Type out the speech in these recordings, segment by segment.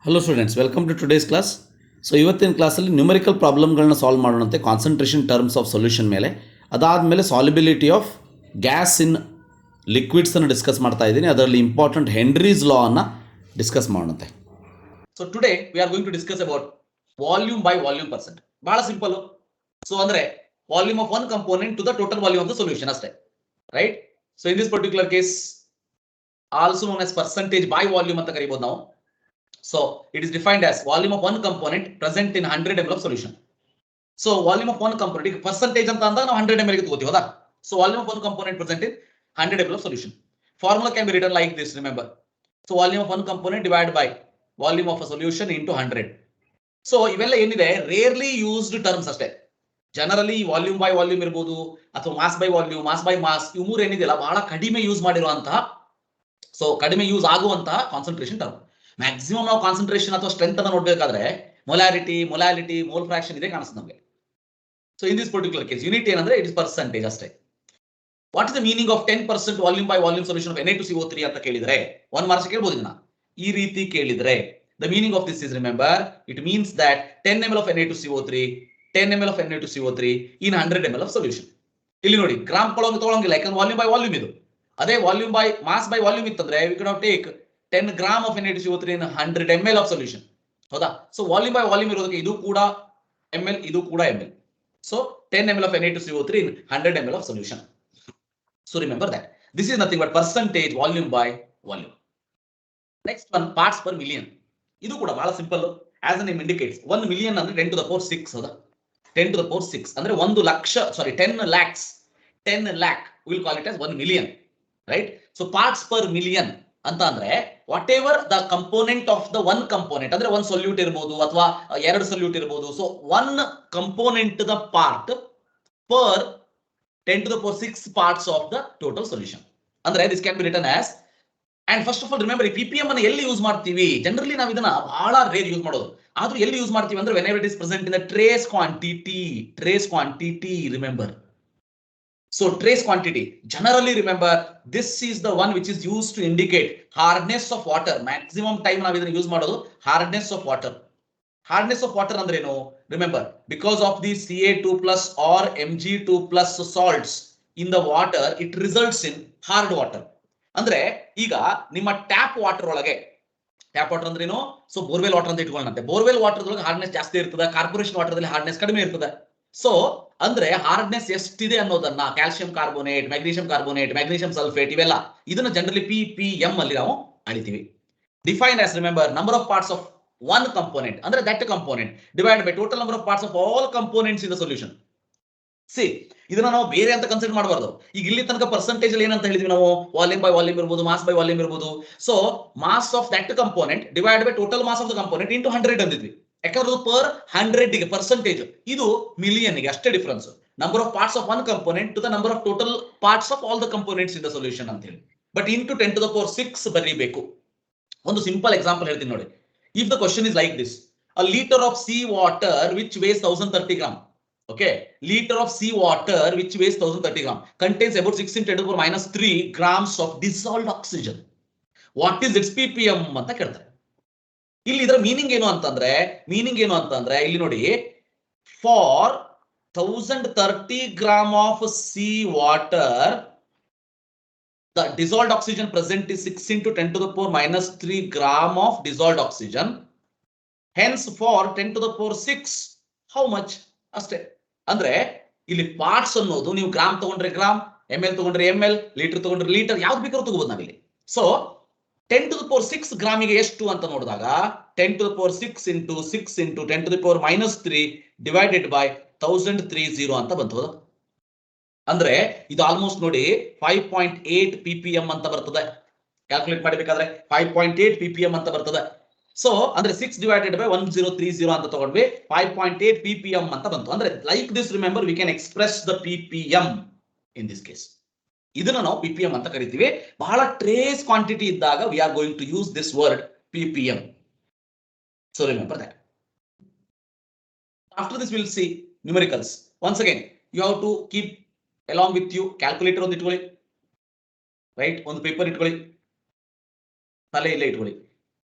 Hello students, welcome to today's class. So ಇವತ್ತಿನ ಕ್ಲಾಸಲ್ಲಿ numerical ಪ್ರಾಬ್ಲಮ್ಗಳನ್ನ ಸಾಲ್ವ್ ಮಾಡೋಣಂತೆ ಕಾನ್ಸಂಟ್ರೇಷನ್ ಟರ್ಮ್ಸ್ ಆಫ್ ಸೊಲ್ಯೂಷನ್ ಮೇಲೆ. ಅದಾದಮೇಲೆ ಸಾಲಿಬಿಲಿಟಿ ಆಫ್ ಗ್ಯಾಸ್ ಇನ್ ಲಿಕ್ವಿಡ್ಸನ್ನು ಡಿಸ್ಕಸ್ ಮಾಡ್ತಾ ಇದ್ದೀನಿ. ಅದರಲ್ಲಿ ಇಂಪಾರ್ಟೆಂಟ್ ಹೆನ್ರೀಸ್ ಲಾ ಅನ್ನು ಡಿಸ್ಕಸ್ ಮಾಡೋಣಂತೆ. So today we are going to discuss about volume by volume percent. ಬಹಳ ಸಿಂಪಲ್. ಸೊ ಅಂದ್ರೆ volume of one component to the total volume of the solution ಅಷ್ಟೇ, right? So in this particular case also known as percentage by volume ಅಂತ ಕರೀಬಹುದು ನಾವು. So it is defined as volume of one component present in 100 ml of solution. So volume of one component percentage anta anda ನಾವು 100 ml ಗೆ ತಗೋತೀವಿ, ಹೌದಾ? So volume of one component present in 100 ml of solution. Formula can be written like this, remember. So volume of one component divided by volume of a solution into 100. So ಇವೆಲ್ಲ ಏನಿದೆ rarely used terms ಅಷ್ಟೇ. Generally volume by volume ಇರಬಹುದು ಅಥವಾ mass by volume, mass by mass, ಇವು ಮೂರು ಏನಿದೆಯಲ್ಲ ಬಹಳ ಕಡಿಮೆ ಯೂಸ್ ಮಾಡಿರುವಂತಹ, ಸೊ ಕಡಿಮೆ ಯೂಸ್ ಆಗುವಂತಹ ಕಾನ್ಸಂಟ್ರೇಷನ್ ಟರ್ಮ್. ಮ್ಯಾಕ್ಸಿಮಮ್ ನಾವು ಕಾನ್ಸಂಟ್ರೇಷನ್ ಅಥವಾ ಸ್ಟ್ರೆಂತ್ ಅನ್ನು ನೋಡಬೇಕಾದ್ರೆ ಮೊಲಾರಿಟಿ, ಮೋಲ್ ಫ್ರಾಕ್ಷನ್ ಇದೆ ಕಾಣಿಸ್ತದೆ ನಮಗೆ. So in this particular case unit ಏನಂದ್ರೆ ಇಟ್ ಇಸ್ ಪರ್ಸೆಂಟೇಜ್ ಅಷ್ಟೇ. What is the meaning of 10% volume by volume solution of Na2CO3 ಅಂತ ಕೇಳಿದ್ರೆ 1 ಮಾರ್ಕ್ಸ್ ಕೇಳಬಹುದು. ಇದನ್ನ ಈ ರೀತಿ ಕೇಳಿದ್ರೆ the meaning of this is, remember, it means that 10 ml of Na2CO3 in 100 ml of solution. ಇಲ್ಲಿ ನೋಡಿ ಗ್ರಾಮ್ ತಗೊಳ್ಳಂಗಿಲ್ಲ, ಯಾಕಂದ್ರೆ ವಾಲ್ಯೂಮ್ ಬೈ ವಾಲ್ಯೂಮ್ ಇದು. ಅದೇ volume by mass by volume ಇತ್ತಂದ್ರೆ we can take 10 gram of Na2CO3 in 100 ml of solution, ಹೌದಾ? So volume by volume ಇರೋದಕ್ಕೆ ಇದು ಕೂಡ ml, ಇದು ಕೂಡ ml. So 10 ml of Na2CO3 in 100 ml of solution. So remember that this is nothing but percentage volume by volume. Next one, parts per million. ಇದು ಕೂಡ ಬಹಳ simple. as the name indicates, 1 million ಅಂದ್ರೆ 10 to the power 6, ಹೌದಾ? 10 to the power 6 ಅಂದ್ರೆ 1 ಲಕ್ಷ, ಸಾರಿ 10 lakhs, 10 lakh we will call it as 1 million, right? So parts per million ಅಂತ ಅಂದ್ರೆ whatever the component of the one component, ಅಂದ್ರೆ ಒಂದು solute ಇರಬಹುದು ಅಥವಾ ಎರಡು ಸೊಲ್ಯೂಟ್ ಇರಬಹುದು. So one component the part per 10 to the power 6 parts of the total solution. ಅಂದ್ರೆ this can be written as, and first of all remember, ಈ PPM ಅನ್ನು ಎಲ್ಲಿ ಯೂಸ್ ಮಾಡ್ತೀವಿ? ಜನರಲಿ ನಾವು ಇದನ್ನ ಬಹಳ ರೇರ್ ಯೂಸ್ ಮಾಡೋದು. ಆದ್ರೂ ಎಲ್ಲಿ ಯೂಸ್ ಮಾಡ್ತೀವಿ ಅಂದ್ರೆ when ever it is present in the trace quantity, remember. So trace quantity, generally remember, this is the one which is used to indicate hardness of water. Maximum time ನಾವು ಇದನ್ನ use ಮಾಡೋದು hardness of water. Hardness of water ಅಂದ್ರೆ ಏನು? Remember, because of the Ca2 plus or Mg2 plus salts in the water, it results in hard water. ಅಂದ್ರೆ ಈಗ ನಿಮ್ಮ tap water ಒಳಗೆ, tap water ಅಂದ್ರೆ ಏನು? ಸೊ ಬೋರ್ವೆಲ್ ವಾಟರ್ ಅಂತ ಇಟ್ಕೊಳ್ಳೋಣಂತೆ. Borewell water ಒಳಗೆ ಹಾರ್ಡ್ನೆಸ್ ಜಾಸ್ತಿ ಇರ್ತದೆ, ಕಾರ್ಪೊರೇಷನ್ ವಾಟರ್ ದಲ್ಲಿ ಹಾರ್ಡ್ನೆಸ್ ಕಡಿಮೆ ಇರ್ತದೆ. ಸೊ ಅಂದ್ರೆ ಹಾರ್ಡ್ನೆಸ್ ಎಷ್ಟಿದೆ ಅನ್ನೋದನ್ನ ಕ್ಯಾಲ್ಸಿಯಂ ಕಾರ್ಬೋನೇಟ್, ಮ್ಯಾಗ್ನೀಷಿಯಂ ಸಲ್ಫೇಟ್, ಇವೆಲ್ಲ ಇದನ್ನ ಜನರಲಿ PPM ಅಲ್ಲಿ ನಾವು ಅಳಿತೀವಿ. Defined as, remember, number of parts of one component, ಅಂದ್ರೆ that component divide by total number of parts of all components in the solution. See, ಇದನ್ನ ನಾವು ಬೇರೆ ಅಂತ ಕನ್ಸಿಡರ್ ಮಾಡಬಾರ್ದು. ಈಗ ಇಲ್ಲಿ ತನಕ ಪರ್ಸೆಂಟೇಜ್ ಅಲ್ಲಿ ಏನಂತ ಹೇಳಿದ್ವಿ ನಾವು? ವಾಲ್ಯೂಮ್ ಬೈ ವಾಲ್ಯೂಮ್ ಇರಬಹುದು, ಮಾಸ್ ಬೈ ವಾಲ್ಯೂಮ್ ಇರಬಹುದು. So mass of that component divide by total mass of the component into 100 ಅಂದಿದ್ವಿ. ಯಾಕಂದ್ರೆ ಪರ್ 100 ಗೆ ಪರ್ಸೆಂಟೇಜ್, ಇದು ಮಿಲಿಯನ್ ಗೆ ಅಷ್ಟೇ difference. Number of parts of one component to the number of total parts of all the components in the solution ಅಂತ ಹೇಳಿ. But into 10 to the power 6 ಬರೀಬೇಕು. ಒಂದು ಸಿಂಪಲ್ ಎಕ್ಸಾಂಪಲ್ ಹೇಳ್ತೀನಿ ನೋಡಿ. If the question is like this, a litre of sea water which weighs 1030 gram, okay, liter of sea water which weighs 1030 gram contains about 6 × 10⁻³ grams of dissolved oxygen. What is its PPM ಅಂತ ಕೇಳ್ತಾರೆ. ಇಲ್ಲಿ ಇದರ meaning ಏನು ಅಂತಂದ್ರೆ ಇಲ್ಲಿ ನೋಡಿ, for 1030 gram of sea water the dissolved oxygen present is 6 × 10⁻³ gram of dissolved oxygen. Hence for 10 to the power 6 how much? ಅಷ್ಟೇ. ಅಂದ್ರೆ ಇಲ್ಲಿ ಪಾರ್ಟ್ಸ್ ಅನ್ನೋದು ನೀವು ಗ್ರಾಮ್ ತಗೊಂಡ್ರೆ ಗ್ರಾಮ್, ml ತಗೊಂಡ್ರೆ ml, ಲೀಟರ್ ತಗೊಂಡ್ರೆ ಲೀಟರ್, ಯಾವ್ದು ಬೇಕಾದ್ರೂ ತಗೋಬಹುದು ನಾವಿಲ್ಲಿ. ಸೊ 10 to the power 6 ಗ್ರಾಮಿಗೆ ಎಷ್ಟು ಅಂತ ನೋಡಿದಾಗ 10 to the power 6 into 6 into 10 to the power -3 divided by 1030 ಅಂತ ಬಂತು. ಅಂದ್ರೆ ಇದು ಆಲ್ಮೋಸ್ಟ್ ನೋಡಿ 5.8 ppm ಅಂತ ಬರ್ತದೆ. ಕ್ಯಾಲ್ಕುಲೇಟ್ ಮಾಡಬೇಕಾದ್ರೆ 5.8 ppm ಅಂತ ಬರ್ತದೆ. ಸೊ ಅಂದ್ರೆ 6 divided by 1030 ಅಂತ ತಗೊಂಡ್ವಿ, 5.8 ppm ಅಂತ ಬಂತು. ಅಂದ್ರೆ like this, remember, we can express the PPM in this case. ಇದನ್ನ ನಾವು PPM ಅಂತ ಕರಿತೀವಿ. ಬಹಳ ಟ್ರೇಸ್ ಕ್ವಾಂಟಿಟಿ ಇದ್ದಾಗ we are going to use this word PPM. So remember that. After this will see numericals. Once again you have to keep along with you calculator ಒಂದು ಇಟ್ಕೊಳ್ಳಿ, right? ಒಂದು paper ಇಟ್ಕೊಳ್ಳಿ, ತಲೆ ಇಲ್ಲೇ ಇಟ್ಕೊಳ್ಳಿ.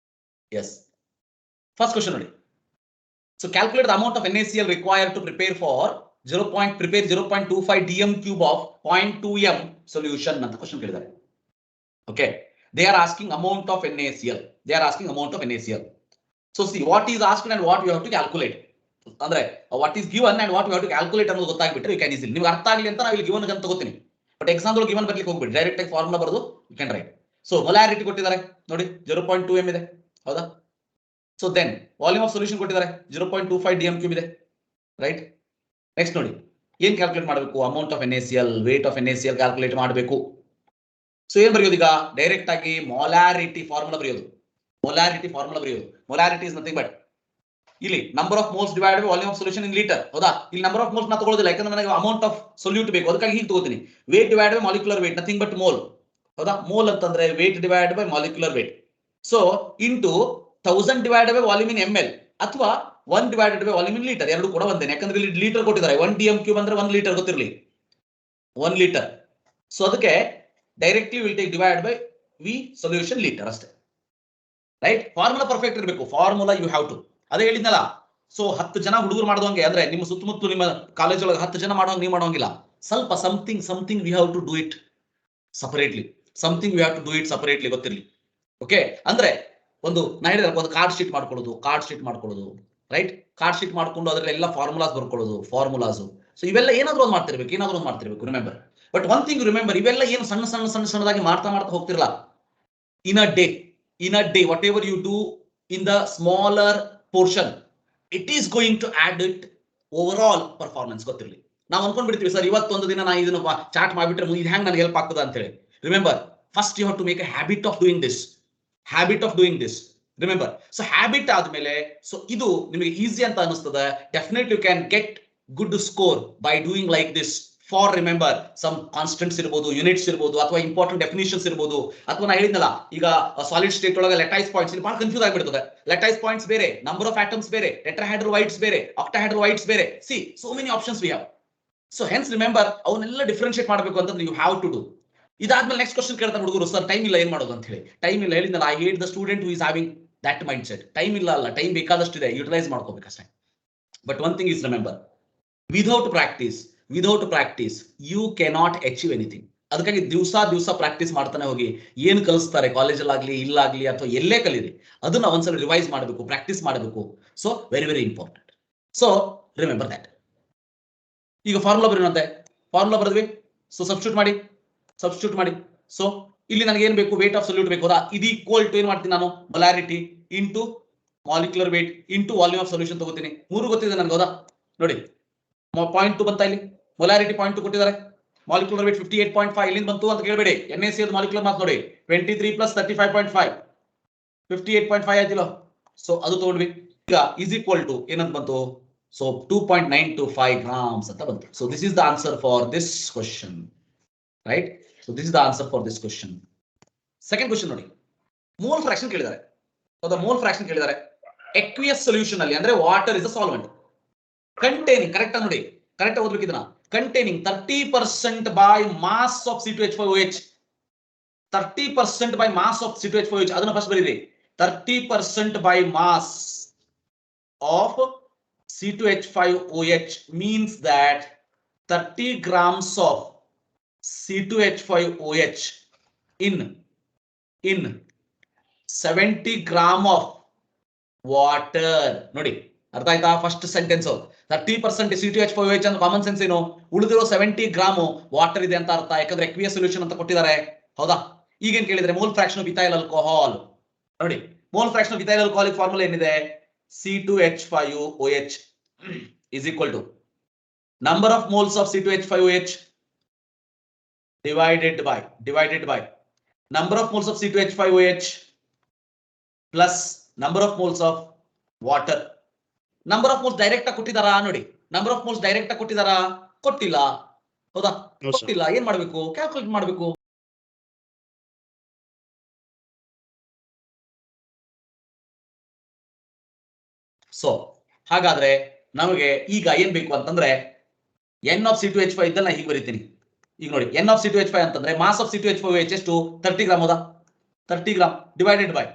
ಎಸ್, ಫಸ್ಟ್ ಕ್ವಶನ್ ನೋಡಿ. So calculate the amount of NaCl required to prepare for 0.25 dm cube of 0.2 m solution ಅಂತ question ಕೇಳಿದ್ದಾರೆ. Okay, they are asking amount of NaCl. They are asking amount of NaCl. So see what is asked and what you have to calculate. ಅಂದ್ರೆ what is given and what you have to calculate ಅನ್ನೋದು ಗೊತ್ತಾಗ್ಬಿಟ್ರೆ you can easily ನಿಮಗೆ ಅರ್ಥ ಆಗಲಿ ಅಂತ ನಾವು ಇಲ್ಲಿ given ಅಂತ ತಗೋತೀನಿ. ಬಟ್ ಎಕ್ಸಾಮ್ ದಲ್ಲಿ given ಬರ್ಲಿಕ್ಕೆ ಹೋಗ್ಬಿಡಿ, ಡೈರೆಕ್ಟ್ ಆಗಿ ಫಾರ್ಮುಲಾ ಬರೆದು you can write. So molarity ಕೊಟ್ಟಿದ್ದಾರೆ ನೋಡಿ 0.2 m ಇದೆ, ಹೌದಾ? So then volume of solution ಕೊಟ್ಟಿದ್ದಾರೆ 0.25 dm cube ಇದೆ, ರೈಟ್? ನೆಕ್ಸ್ಟ್ ನೋಡಿ ಏನ್ ಕ್ಯಾಲ್ಕುಲೇಟ್ ಮಾಡಬೇಕು, amount of NaCl, weight of NaCl calculate ಮಾಡಬೇಕು. ಸೊ ಏನ್ ಬರೆಯೋದು ಈಗ, ಡೈರೆಕ್ಟ್ ಆಗಿ ಮೊಲಾರಿಟಿ ಫಾರ್ಮುಲಾ ಬರೆಯೋದು. ಮೊಲಾರಿಟಿ ಫಾರ್ಮುಲಾ ಬರೆಯೋದು. ಮೊಲಾರಿಟಿ ಇಸ್ ನಥಿಂಗ್ ಬಟ್ ಇಲ್ಲಿ number of moles divided by volume of solution in litre, ಹೌದಾ? ಇಲ್ಲಿ ನಂಬರ್ ಆಫ್ ಮೋಲ್ಸ್ ನಾ ತಗೊಳ್ಳೋದಿಲ್ಲ, ಯಾಕಂದ್ರೆ ನನಗೆ ಅಮೌಂಟ್ ಆಫ್ ಸೊಲ್ಯೂಟ್ ಬೇಕು, ಅದಕ್ಕಾಗಿ ಹೀಗೆ ತಗೋತೀನಿ. Weight divided by molecular weight, nothing but mole, ಹೌದಾ? ಮೋಲ್ ಅಂತಂದ್ರೆ weight divided by molecular weight. So into 1000 divided by volume in ml ಅಥವಾ 1 divided by volume in litre, ಎರಡು ಕೂಡ ಒಂದೇ. ಯಾಕಂದ್ರೆ ಇಲ್ಲಿ ಲೀಟರ್ ಕೊಟ್ಟಿದ್ದಾರೆ, 1 dm ಕ್ಯೂಬ್ ಅಂದ್ರೆ 1 ಲೀಟರ್ ಗೊತ್ತಿರಲಿ, 1 ಲೀಟರ್. ಸೊ ಅದಕ್ಕೆ directly will take divide by we solution litre ಅಷ್ಟೇ, ರೈಟ್? ಫಾರ್ಮುಲಾ ಪರ್ಫೆಕ್ಟ್ ಇರಬೇಕು, ಫಾರ್ಮುಲಾ ಯು ಹ್ಯಾವ್ ಟು. ಅದೇ ಹೇಳಿದ್ನಲ್ಲ. ಸೊ 10 ಜನ ಹುಡುಗರು ಮಾಡೋದಂಗೆ, ಅಂದ್ರೆ ನಿಮ್ಮ ಸುತ್ತಮುತ್ತಲು ನಿಮ್ಮ ಕಾಲೇಜ್ ಒಳಗೆ 10 ಜನ ಮಾಡೋಂಗೆ ನೀವು ಮಾಡೋಂಗಿಲ್ಲ. ಸ್ವಲ್ಪ something we have to do it separately, something we have to do it separately, ಗೊತ್ತಿರಲಿ. ಓಕೆ, ಅಂದ್ರೆ ನಾ ಹೇಳಿದ್ರೆ ಒಂದು ಕಾರ್ಡ್ ಶೀಟ್ ಮಾಡ್ಕೊಳ್ಳೋದು, ರೈಟ್? ಕಾರ್ಡ್ ಶೀಟ್ ಮಾಡ್ಕೊಂಡು ಅದರಲ್ಲಿ ಎಲ್ಲ ಫಾರ್ಮುಲಾಸ್ ಬರ್ಕೊಳ್ಳೋದು, ಫಾರ್ಮುಲಾಸ್. ಸೊ ಇವೆಲ್ಲ ಏನಾದ್ರೂ ಒಂದು ಮಾಡ್ತಿರ್ಬೇಕು, remember. But one thing remember, ಇವೆಲ್ಲ ಏನು ಸಣ್ಣದಾಗಿ ಮಾಡ್ತಾ ಹೋಗ್ತಿರಲ್ಲ. In a day whatever you do in the smaller portion, it is going to add it overall performance, ಗೊತ್ತಿರಲಿ. ನಾವು ಅನ್ಕೊಂಡ್ಬಿಡ್ತೀವಿ ಸರ್ ಇವತ್ತೊಂದು ದಿನ ನಾ ಇದನ್ನ ಚಾರ್ಟ್ ಮಾಡಿಬಿಟ್ರೆ ಇದು ಹ್ಯಾಂಗ್ ನನಗೆ ಹೆಲ್ಪ್ ಆಗ್ತದ ಅಂತ ಹೇಳಿ. Remember, first you have to make a habit of doing this. Remember, so habit ಆದ್ಮೇಲೆ ಸೊ ಇದು ನಿಮಗೆ ಈಸಿ ಅಂತ ಅನಿಸ್ತದೆ. Definitely you can get good score by doing like this. For remember, some constants ಇರ್ಬೋದು, units ಇರ್ಬೋದು, ಅಥವಾ important definitions ಇರ್ಬೋದು, ಅಥವಾ ನಾ ಹೇಳಿದ್ನಲ್ಲ ಈಗ ಸಾಲಿಡ್ ಸ್ಟೇಟ್ ಒಳಗೆ ಲೆಟೈಸ್ ಪಾಯಿಂಟ್ಸ್ ಇಲ್ಲಿ ಬಹಳ ಕನ್ಫ್ಯೂಸ್ ಆಗಿಬಿಡ್ತದೆ. ಲೆಟೈಸ್ ಪಾಯಿಂಟ್ಸ್ ಬೇರೆ, ನಂಬರ್ ಆಫ್ ಆಟಮ್ಸ್ ಬೇರೆ, ಟೆಟ್ರಾಹೈಡ್ರಲ್ ವೈಟ್ಸ್ ಬೇರೆ, ಆಕ್ಟಾಹೈಡ್ರಲ್ ವೈಟ್ಸ್ ಬೇರೆ. See so many options we have. So hence remember, ಅವನ್ನೆಲ್ಲ ಡಿಫ್ರೆನ್ಶಿಯೇಟ್ ಮಾಡಬೇಕು ಅಂತಂದ್ರೆ ಯು ಹ್ಯಾವ್ ಟು ಡೂ. ಇದಾದ್ಮೇಲೆ ನೆಕ್ಸ್ಟ್ ಕ್ವಶನ್ ಕೇಳ್ತಾರೆ ಹುಡುಗರು, ಸರ್ ಟೈಮ್ ಇಲ್ಲ ಏನ್ ಮಾಡೋದು ಅಂತ ಹೇಳಿ. ಟೈಮ್ ಇಲ್ಲ ಹೇಳಿದ್ನಲ್ಲ, I hate the student who is having that mindset. Time ಇಲ್ಲ ಅಲ್ಲ, ಟೈಮ್ ಬೇಕಾದಷ್ಟು ಇದೆ, ಯುಟಿಲೈಸ್ ಮಾಡ್ಕೋಬೇಕಷ್ಟೇ. But one thing is remember, without practice you cannot achieve anything. ಅದಕ್ಕಾಗಿ ದಿವಸ ಪ್ರಾಕ್ಟೀಸ್ ಮಾಡ್ತಾನೆ ಹೋಗಿ. ಏನು ಕಲಿಸ್ತಾರೆ ಕಾಲೇಜಲ್ಲಾಗ್ಲಿ ಇಲ್ಲಾಗ್ಲಿ ಅಥವಾ ಎಲ್ಲೇ ಕಲೀರಿ, ಅದನ್ನ ಒಂದ್ಸಲ ರಿವೈಸ್ ಮಾಡಬೇಕು, ಪ್ರಾಕ್ಟೀಸ್ ಮಾಡಬೇಕು. So very important. So remember that. ಈಗ ಫಾರ್ಮುಲಾ ಬರೀನಂತೆ, ಫಾರ್ಮುಲಾ ಬರೆದ್ವಿ. ಸೊ ಸಬ್ಸ್ಟಿಟ್ಯೂಟ್ ಮಾಡಿ. ಸೊ ಇಲ್ಲಿ ನನಗೆ ಏನ್ ಬೇಕು, ವೇಟ್ ಆಫ್ ಸೊಲ್ಯೂಟ್ ಬೇಕು, ಹೌದಾ? ಇದು ಈಕ್ವಲ್ ಟು ಏನ್ ಮಾಡ್ತೀನಿ ನಾನು, molarity into molecular wait into volume of solution ತಗೋತೀನಿ. 3 ಗೊತ್ತಿದೆ ನನಗೆ, ಹೌದಾ? ನೋಡಿ 0.2 ಬಂತ, ಇಲ್ಲಿ ಮೊಲಾರಿಟಿ 0.2 ಕೊಟ್ಟಿದ್ದಾರೆ. ಮಾಲಿಕ್ಯುಲರ್ ವೇಟ್ 58.5 ಇಲ್ಲಿಂದ ಬಂತು ಅಂತ ಕೇಳಬೇಡಿ. NaCl ಮಾಲಿಕ್ಯುಲರ್ ಮಾಸ್ ನೋಡಿ 23 + 35.5 58.5 ಆಯ್ತಿಲ್ಲ. ಸೊ ಅದು ತಗೊಂಡ್ವಿ. ಈಗ ಈಸ್ ಈಕ್ವಲ್ ಟು ಏನಂತ ಬಂತು, ಸೊ 2.925 grams ಅಂತ ಬಂತು. So this is the answer for this question, right? So this is the answer for this question. Second question ನೋಡಿ, ಮೋಲ್ ಫ್ರಾಕ್ಷನ್ ಕೇಳಿದ್ದಾರೆ, ಹೌದಾ? ಮೋಲ್ ಫ್ರಾಕ್ಷನ್ ಕೇಳಿದ್ದಾರೆ. ಎಕ್ವಿಯಸ್ ಸೊಲ್ಯೂಷನ್ ಅಲ್ಲಿ ಅಂದ್ರೆ water is a solvent containing, correct ನೋಡಿ, correct ಓದ್ಬೇಕು ಇದನ್ನ, containing 30% by mass of C2H5OH, 30% by mass of C2H5OH. ಅದನ್ನ ಫಸ್ಟ್ ಬರೀರಿ. 30% by mass of C2H5OH means that 30 grams of C2H5OH in 70 gram of water. ನೋಡಿ ಅರ್ಥ ಆಯ್ತಾ? ಫಸ್ಟ್ ಸೆಂಟೆನ್ಸ್ 30% C2H5OH ಅಂತ common sense ಏನು, ಉಳಿದಿರೋ 70 ಗ್ರಾಮ್ ವಾಟರ್ ಇದೆ ಅಂತ ಅರ್ಥ. ಯಾಕಂದ್ರೆ ಎಕ್ವಿಯಸ್ ಸೊಲ್ಯೂಷನ್ ಅಂತ ಕೊಟ್ಟಿದ್ದಾರೆ, ಹೌದಾ? ಈಗೇನ್ ಕೇಳಿದ್ರೆ mole fraction of ethyl alcohol. ನೋಡಿ mole fraction of ethyl alcoholic formula ಏನಿದೆ, C2H5OH is equal to number of moles of C2H5OH divided by number of moles of C2H5OH plus number of moles of water. Number of moles direct ಆಗಿ ಕೊಟ್ಟಿದಾರಾ ನೋಡಿ, number of moles direct ಆಗಿ ಕೊಟ್ಟಿದಾರಾ, ಕೊಟ್ಟಿಲ್ಲ, ಹೌದಾ? ಕೊಟ್ಟಿಲ್ಲ, ಏನ್ ಮಾಡ್ಬೇಕು, calculate ಮಾಡ್ಬೇಕು. So ಹಾಗಾದ್ರೆ ನಮಗೆ ಈಗ ಏನ್ ಬೇಕು ಅಂತಂದ್ರೆ N of C2H5 ಇದನ್ನ ಹೀಗೆ ಬರೀತೀನಿ. ಈಗ ನೋಡಿ N of C2H5 ಅಂತಂದ್ರೆ ಮಾಸ್ ಆಫ್ C2H5OH ಎಷ್ಟು, 30 ಗ್ರಾಮ್, ಹೌದಾ? 30 gram divided by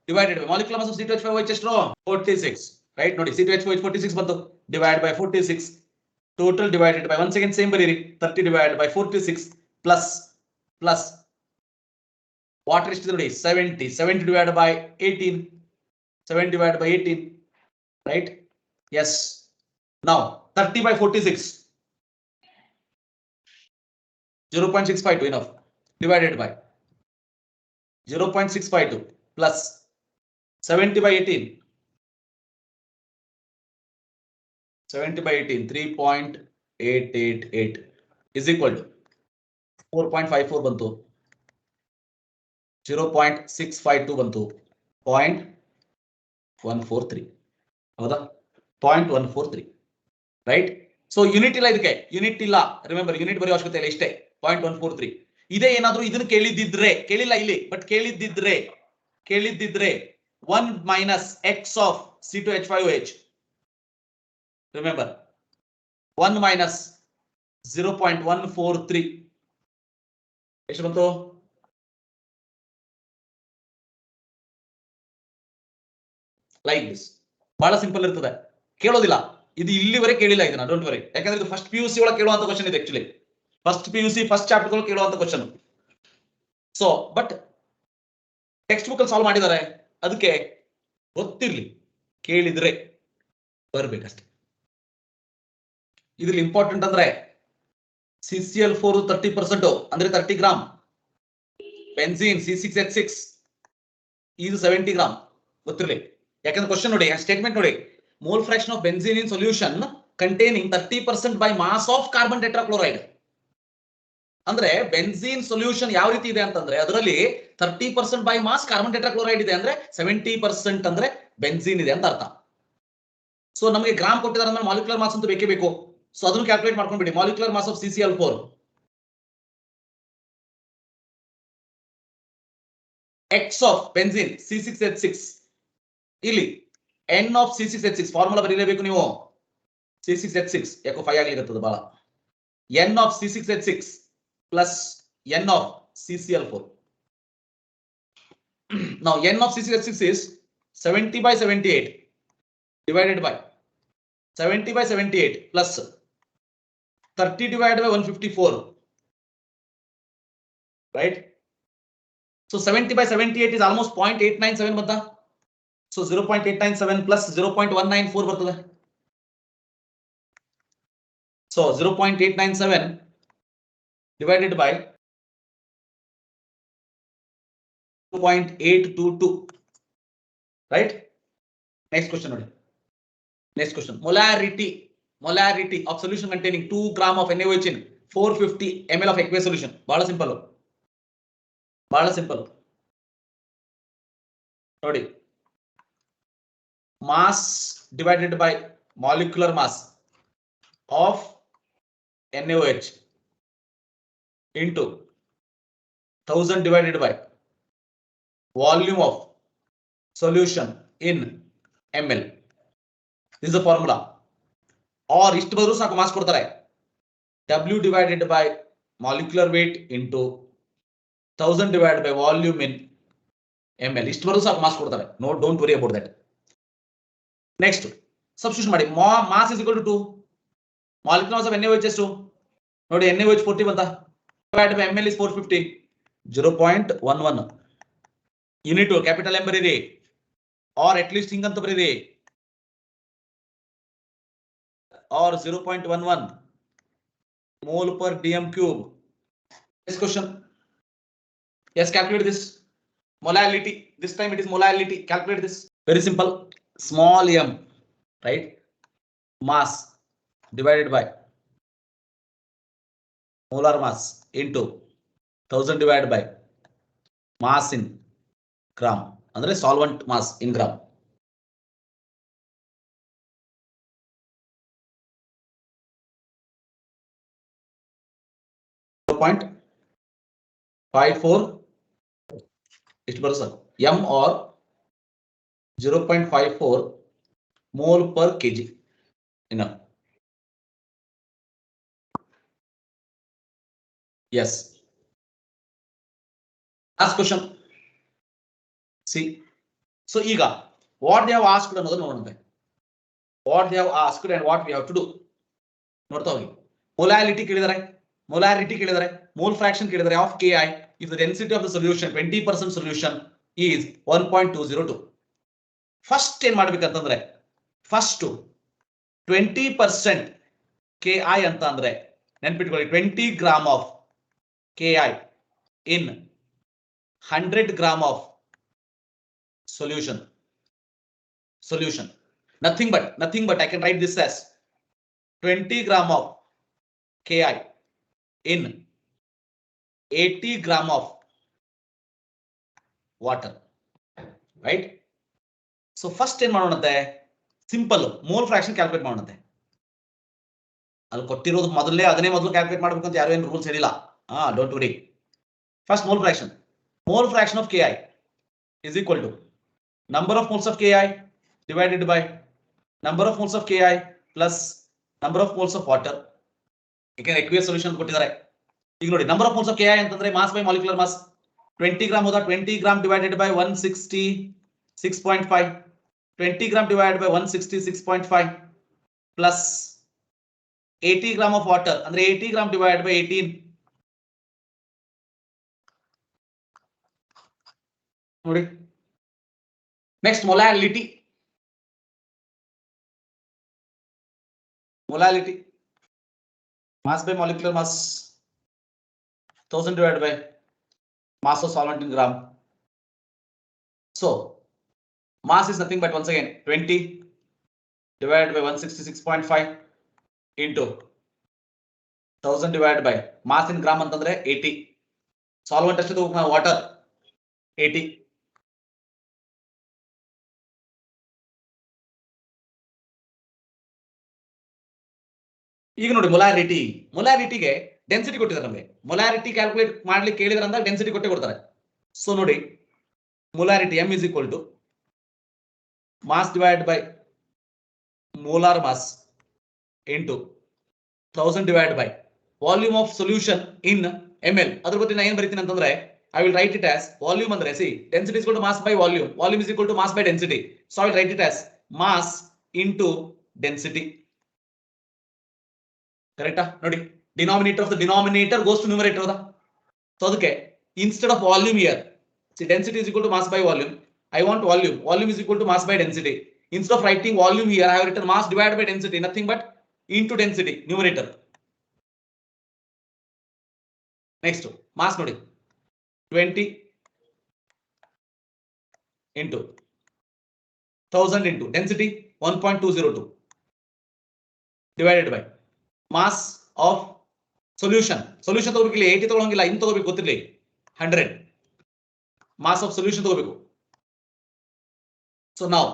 divided by molecular mass of C2H5OH ಎಷ್ಟು 46, right? ನೋಡಿ C2H5OH 46 ಬಂತು, divide by 46, total divided by, once again same ಬರೀರಿ, 30 divided by 46 plus water ಎಷ್ಟು ನೋಡಿ 70 divided by 18, 7 divided by 18, right? Yes. Now 30 by 46, 0.652 enough, divided by 0.652 plus 70 by 18, 3.888 is equal to 4.54 ಬಂತು, 0.652 ಬಂತು, 0.143 ಹೌದಾ, 0.143, right? So unit ಇಲ್ಲ, ಇದಕ್ಕೆ unit ಇಲ್ಲ, remember unit ಬರೆಯೋ ಅವಶ್ಯಕತೆ ಇಲ್ಲ, ಇಷ್ಟೇ 0.143. ಇದೇ ಏನಾದ್ರೂ ಇದನ್ನ ಕೇಳಿದ್ದಿದ್ರೆ, ಕೇಳಿಲ್ಲ ಇಲ್ಲಿ, but ಕೇಳಿದ್ದಿದ್ರೆ 1 minus x of C2H5OH, remember 1 minus 0.143 ಎಷ್ಟು ಬಂತು? Like this. ಬಹಳ ಸಿಂಪಲ್ ಇರ್ತದೆ, ಕೇಳೋದಿಲ್ಲ ಇದು, ಇಲ್ಲಿವರೆಗೆ ಕೇಳಿಲ್ಲ ಇದನ್ನ, ಡೋಂಟ್ ವರಿ, ಯಾಕಂದ್ರೆ ಇದು ಫಸ್ಟ್ PUC ಒಳಗೆ ಕೇಳುವಂತ ಕ್ವಶನ್ ಇದೆ, actually first PUC first chapter ಒಳಗೆ ಕೇಳುವಂತ question. So but textbook ಅಲ್ಲಿ ಸಾಲ್ವ್ ಮಾಡಿದ್ದಾರೆ, ಅದಕ್ಕೆ ಗೊತ್ತಿರ್ಲಿ, ಕೇಳಿದ್ರೆ ಬರ್ಬೇಕಷ್ಟೆ. ಇದ್ರಲ್ಲಿ ಇಂಪಾರ್ಟೆಂಟ್ ಅಂದ್ರೆ CCl4 30%, ಅಂದ್ರೆ 30 ಗ್ರಾಮ್, ಬೆನ್ಝೀನ್ C6H6 ಇದು 70 ಗ್ರಾಮ್, ಗೊತ್ತಿರ್ಲಿ. ಯಾಕಂದ್ರೆ ಕ್ವಶನ್ ನೋಡಿ, ಸ್ಟೇಟ್ಮೆಂಟ್ ನೋಡಿ, mole fraction of benzene in solution containing 30% by mass of carbon tetrachloride. ಅಂದ್ರೆ ಬೆನ್ಝೀನ್ ಸೊಲ್ಯೂಷನ್ ಯಾವ ರೀತಿ ಇದೆ ಅಂತಂದ್ರೆ, ಅದರಲ್ಲಿ 30% ಬೈ ಮಾಸ್ ಕಾರ್ಬನ್ ಟೆಟ್ರಾಕ್ಲೋರೈಡ್ ಇದೆ, ಅಂದ್ರೆ 70% ಅಂದ್ರೆ ಬೆನ್ಝೀನ್ ಇದೆ ಅಂತ ಅರ್ಥ. ಸೊ ನಮಗೆ ಗ್ರಾಮ್ ಕೊಟ್ಟಿದ್ದಾರೆ ಅಂದ್ರೆ ಮಾಲಿಕ್ಯುಲರ್ ಮಾಸ್ ಅಂತ ಬೇಕೇ ಬೇಕು. ಸೊ ಅದನ್ನು ಕ್ಯಾಲ್ಕುಲೇಟ್ ಮಾಡ್ಕೊಂಡ್ಬಿಡಿ. Molecular mass of CCl4, x of benzene C6H6, ಇಲ್ಲಿ n ಆಫ್ C6H6 ಫಾರ್ಮುಲಾ ಬರೀಲೇಬೇಕು ನೀವು. C6H6 ಯಾಕೋ 5 ಆಗ್ಲಿಕ್ಕೆ ಬಹಳ, n of C6H6 plus n of CCl4. Now n of CCl6 is 70 by 78 divided by 70 by 78 plus 30 divided by 154, right? So 70 by 78 is almost 0.897 banta. So 0.897 plus 0.194 ಬರ್ತದೆ. So 0.897 divided by 0.822, right? Next question ನೋಡಿ. Next question, molarity of solution containing 2 gram of NaOH in 450 ml of aqueous solution. ಬಹಳ simple ನೋಡಿ, mass divided by molecular mass of NaOH into 1000 divided by volume of solution in ml. This is the formula. Or ಇಷ್ಟು ಬದ್ರು ಸಾಕು, mass ಕೊಡ್ತಾರೆ, W divided by molecular weight into 1000 divided by volume in ml. ಇಷ್ಟು ಬದ್ರು ಸಾಕು, mass ಕೊಡ್ತಾರೆ. No, don't worry about that. Next, substitution ಮಾಡಿ. Mass is equal to 2. Molecular mass of NaOH ಎಷ್ಟು ನೋಡಿ, NaOH 40 ಬಂತ, divided by ml is 450, 0.11. Unit capital M ಬರೀರಿ, are at least ಹಿಂಗಂತ ಬರೀರಿ, or 0.11 mole per dm cube. Next question. Yes, calculate this. Molality. This time it is molality. Calculate this. Very simple. Small m, right? Mass divided by molar mass into 1000 divided by mass in gram. Andre solvent mass in gram. Point 54 ಎಷ್ಟು ಬರುತ್ತೆ sir, m or 0.54 mole per kg. Enough. Yes. Last question. See, so ಈಗ what they have asked ಅನ್ನೋದು ನೋಡೋಣ. What they have asked and what we have to do ನೋಡ್ತಾ ಹೋಗಿ. Molality ಕೇಳಿದರೆ, molarity ಕೇಳಿದರೆ, mole fraction ಕೇಳಿದರೆ of KI if the density of the solution 20% solution is 1.202. First ಏನ್ ಮಾಡ್ಬೇಕಂತಂದ್ರೆ first 20% KI ಅಂತ ಅಂದ್ರೆ ನೆನ್ಪಿಟ್ಕೊಳ್ಳಿ 20 gram of KI in 100 gram of solution. Nothing but I can write this as 20 gram of KI in 80 gram of water, right? So first ಏನ್ ಮಾಡೋಣಂತೆ, simple mole fraction calculate ಮಾಡೋಣಂತೆ. ಅಲ್ಲಿ ಕೊಟ್ಟಿರೋದು ಮೊದಲೇ ಅದನ್ನೇ ಮೊದಲು ಕ್ಯಾಲ್ಕುಲೇಟ್ ಮಾಡಬೇಕು ಅಂತ ಯಾರು ಏನು ರೂಲ್ಸ್ ಹೇಳಿಲ್ಲ. Don't worry. First mole fraction of KI is equal to number of moles of KI divided by number of moles of KI plus number of moles of water. ಈಗ aqueous solution ಕೊಟ್ಟಿದ್ದಾರೆ. ಈಗ ನೋಡಿ number of moles of KI ಅಂತಂದ್ರೆ mass by molecular mass 20 gram ಹೋದ 20 gram divided by 166.5 20 gram divided by 166.5 plus 80 gram of water ಅಂದ್ರೆ 80 gram divided by 18 ನೋಡಿ. Next molality mass by molecular mass 1000 divided by mass of solvent in gram. So mass is nothing but once again 20 divided by 166.5 into 1000 divided by mass in gram ಅಂತಂದ್ರೆ 80. solvent ಎಷ್ಟು water 80. ಈಗ ನೋಡಿ ಮೊಲಾರಿಟಿಗೆ density ಕೊಟ್ಟಿದ್ದಾರೆ ನಮಗೆ. Molarity calculate ಮಾಡ್ಲಿಕ್ಕೆ ಕೇಳಿದ್ರೆ ಅಂದ್ರೆ density ಕೊಡ್ತಾರೆ. ಸೊ ನೋಡಿ molarity M is equal to mass divided by molar mass into 1000 divided by volume of solution in ml. ಅದ್ರ ಬಗ್ಗೆ ನಾನು ಏನು ಬರೀತೀನಿ ಅಂತಂದ್ರೆ I will write it as volume ಅಂದ್ರೆ see density is equal to mass by volume is equal to mass by density. So I will write it as mass into density. ಕರೆಕ್ಟಾ? ನೋಡಿ denominator of the denominator goes to numerator ಹೌದಾ? So ಅದಕ್ಕೆ instead of volume here see density is equal to mass by volume, I want volume is equal to mass by density. Instead of writing volume here I have written mass divided by density, nothing but into density numerator. Next mass ನೋಡಿ 20 into 1000 into density 1.202 divided by mass of solution ತಗೋಬೇಕಿಲ್ಲ 80 ತಗೊಳಂಗಿಲ್ಲ ಇನ್ನು ತಗೋಬೇಕು ಗೊತ್ತಿರಲಿ 100 mass of solution ತಗೋಬೇಕು. So now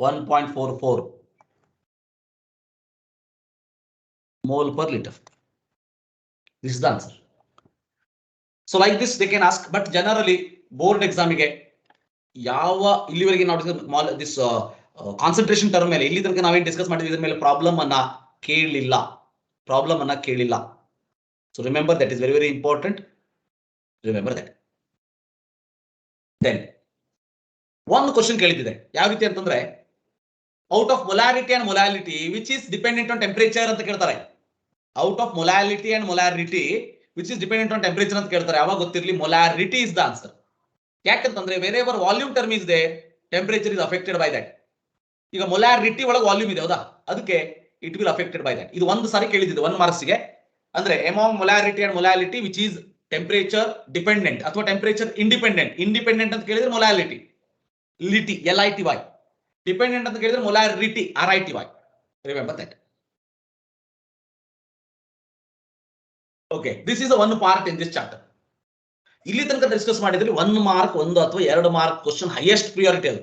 1.44 mole per liter. This is the answer. So like this they can ask, but generally board exam ಗೆ ಯಾವ ಇಲ್ಲಿವರೆಗೆ ನಾವು this concentration term ಮೇಲೆ ಇಲ್ಲಿ ತನಕ ನಾವೇನು ಡಿಸ್ಕಸ್ ಮಾಡಿದ್ವಿ ಇದರ ಮೇಲೆ ಪ್ರಾಬ್ಲಮ್ ಅನ್ನ ಕೇಳಿಲ್ಲ. So remember that is very very important. Remember that. Then one question ಕೇಳಿದಿದೆ ಯಾವ ರೀತಿ ಅಂತಂದ್ರೆ out of molarity and molality which is dependent on temperature ಅಂತ ಕೇಳ್ತಾರೆ. out of molality and molarity which is dependent on temperature ಅಂತ ಕೇಳ್ತಾರೆ. ಯಾವಾಗ ಗೊತ್ತಿರಲಿ molarity is the answer. ಯಾಕಂತಂದ್ರೆ wherever volume term is there temperature is affected by that. ಈಗ molarity ಒಳಗೆ volume ಇದೆ ಹೌದಾ, ಅದಕ್ಕೆ it will affected by that. ಇದು ಒಂದು ಸಾರಿ ಕೇಳಿದಿದೆ 1 ಮಾರ್ಕ್ಸ್ ಗೆ. ಅಂದ್ರೆ among molarity and molality which is temperature dependent ಅಥವಾ temperature independent ಅಂತ ಕೇಳಿದ್ರೆ molality lity LITY, dependent ಅಂತ ಕೇಳಿದ್ರೆ molarity RITY. remember that. Okay, this is the one part in this chapter. ಇಲ್ಲಿ ತನಕ ಡಿಸ್ಕಸ್ ಮಾಡಿದ್ರೆ 1 ಮಾರ್ಕ್ 1 ಅಥವಾ 2 ಮಾರ್ಕ್ ಕ್ವಶನ್ ಹೈಯೆಸ್ಟ್ ಪ್ರಿಯಾರಿಟಿ, ಅದು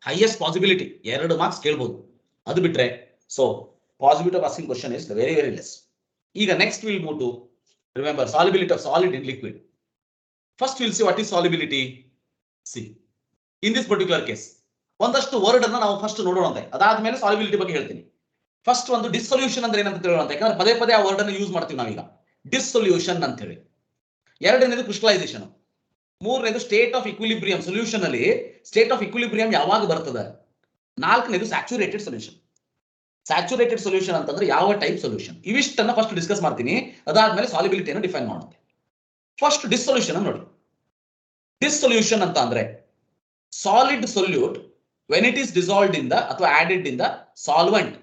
ಹೈಯೆಸ್ಟ್ ಪಾಸಿಬಿಲಿಟಿ 2 ಮಾರ್ಕ್ಸ್ ಕೇಳಬಹುದು. ಅದು ಬಿಟ್ರೆ so possibility of asking question is very very less. ಈಗ next will move to remember solubility of solid in liquid. First will see what is solubility. See in this particular case ಒಂದಷ್ಟು word ಅನ್ನ ನಾವು first ನೋಡೋಣ ಅಂತ, ಅದಾದ್ಮೇಲೆ solubility ಬಗ್ಗೆ ಹೇಳ್ತೀನಿ. First ಒಂದು ಡಿಸೊಲ್ಯೂಷನ್ ಅಂದ್ರೆ ಏನಂತ ತಿಳೋಣ ಅಂತ, ಯಾಕಂದ್ರೆ ಪದೇ ಪದೇ ಆ ವರ್ಡ್ ಅನ್ನು ಯೂಸ್ ಮಾಡ್ತೀವಿ ನಾವೀಗ. ಡಿಸೊಲ್ಯೂಷನ್ ಅಂತ ಹೇಳಿ. ಎರಡನೇದು ಕ್ರಿಸ್ಟಲೈಸೇಷನ್. ಮೂರನೇದು ಸ್ಟೇಟ್ ಆಫ್ ಇಕ್ವಿಲಿಬ್ರಿಯಂ. ಸೊಲ್ಯೂಷನ್ ಅಲ್ಲಿ ಸ್ಟೇಟ್ ಆಫ್ ಇಕ್ವಿಲಿಬ್ರಿಯಂ ಯಾವಾಗ ಬರ್ತದೆ? ನಾಲ್ಕನೇದು ಸ್ಯಾಚುರೇಟೆಡ್ ಸೊಲ್ಯೂಷನ್. ಸ್ಯಾಚುರೇಟೆಡ್ ಸೊಲ್ಯೂಷನ್ ಅಂತಂದ್ರೆ ಯಾವ ಟೈಪ್ ಸೊಲ್ಯೂಷನ್? ಇವಿಷ್ಟನ್ನ ಫಸ್ಟ್ ಡಿಸ್ಕಸ್ ಮಾಡ್ತೀನಿ, ಅದಾದ್ಮೇಲೆ ಸಾಲಿಬಿಲಿಟಿಯನ್ನು ಡಿಫೈನ್ ಮಾಡುತ್ತೆ. ಫಸ್ಟ್ ಡಿಸ್ಸೊಲ್ಯೂಷನ್ ನೋಡಿ. ಡಿಸ್ಸೊಲ್ಯೂಷನ್ ಅಂತ ಅಂದ್ರೆ solid solute when it is dissolved in the ಅಥವಾ added in the solvent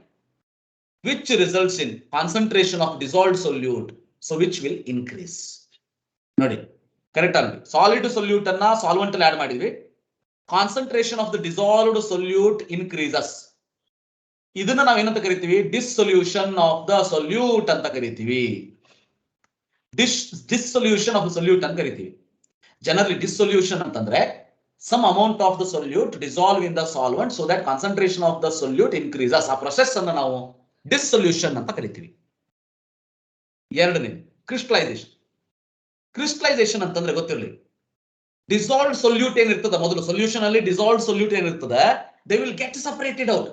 which results in concentration of dissolved solute, so which will increase. ನೋಡಿ ಕರೆಕ್ಟ್ ಆಗಿ solid solute ಅನ್ನ ಸಾಲ್ವೆಂಟ್ ಅಲ್ಲಿ ಆಡ್ ಮಾಡಿದ್ವಿ, concentration of the dissolved solute increases. ಇದನ್ನ ನಾವೇನಂತ ಕರಿತೀವಿ? ಡಿಸ್ಸೊಲ್ಯೂಷನ್ of the solute ಅಂತ ಕರಿತೀವಿ. ಡಿಸ್ಸೊಲ್ಯೂಷನ್ ಆಫ್ ದ ಸೊಲ್ಯೂಟ್ ಅಂತ ಕರಿತೀವಿ. ಜನರಲಿ ಡಿಸ್ಸೊಲ್ಯೂಷನ್ ಅಂತಂದ್ರೆ some amount of the solute dissolve in the solvent so that concentration of the solute increases. ಆ ಪ್ರೊಸೆಸ್ ಅನ್ನ ನಾವು ಡಿಸ್ಸೊಲ್ಯೂಷನ್ ಅಂತ ಕರಿತೀವಿ. ಎರಡನೇ ಕ್ರಿಸ್ಟಲೈಸೇಷನ್. ಕ್ರಿಸ್ಟಲೈಸೇಷನ್ ಅಂತಂದ್ರೆ ಗೊತ್ತಿರಲಿ, ಡಿಸಾಲ್ವ್ಡ್ ಸೊಲ್ಯೂಟ್ ಏನಿರ್ತದೆ ಮೊದಲು ಸೊಲ್ಯೂಷನ್ ಅಲ್ಲಿ ಡಿಸಾಲ್ವ್ಡ್ ಸೊಲ್ಯೂಟ್ ಏನಿರ್ತದೆ, they will get separated out.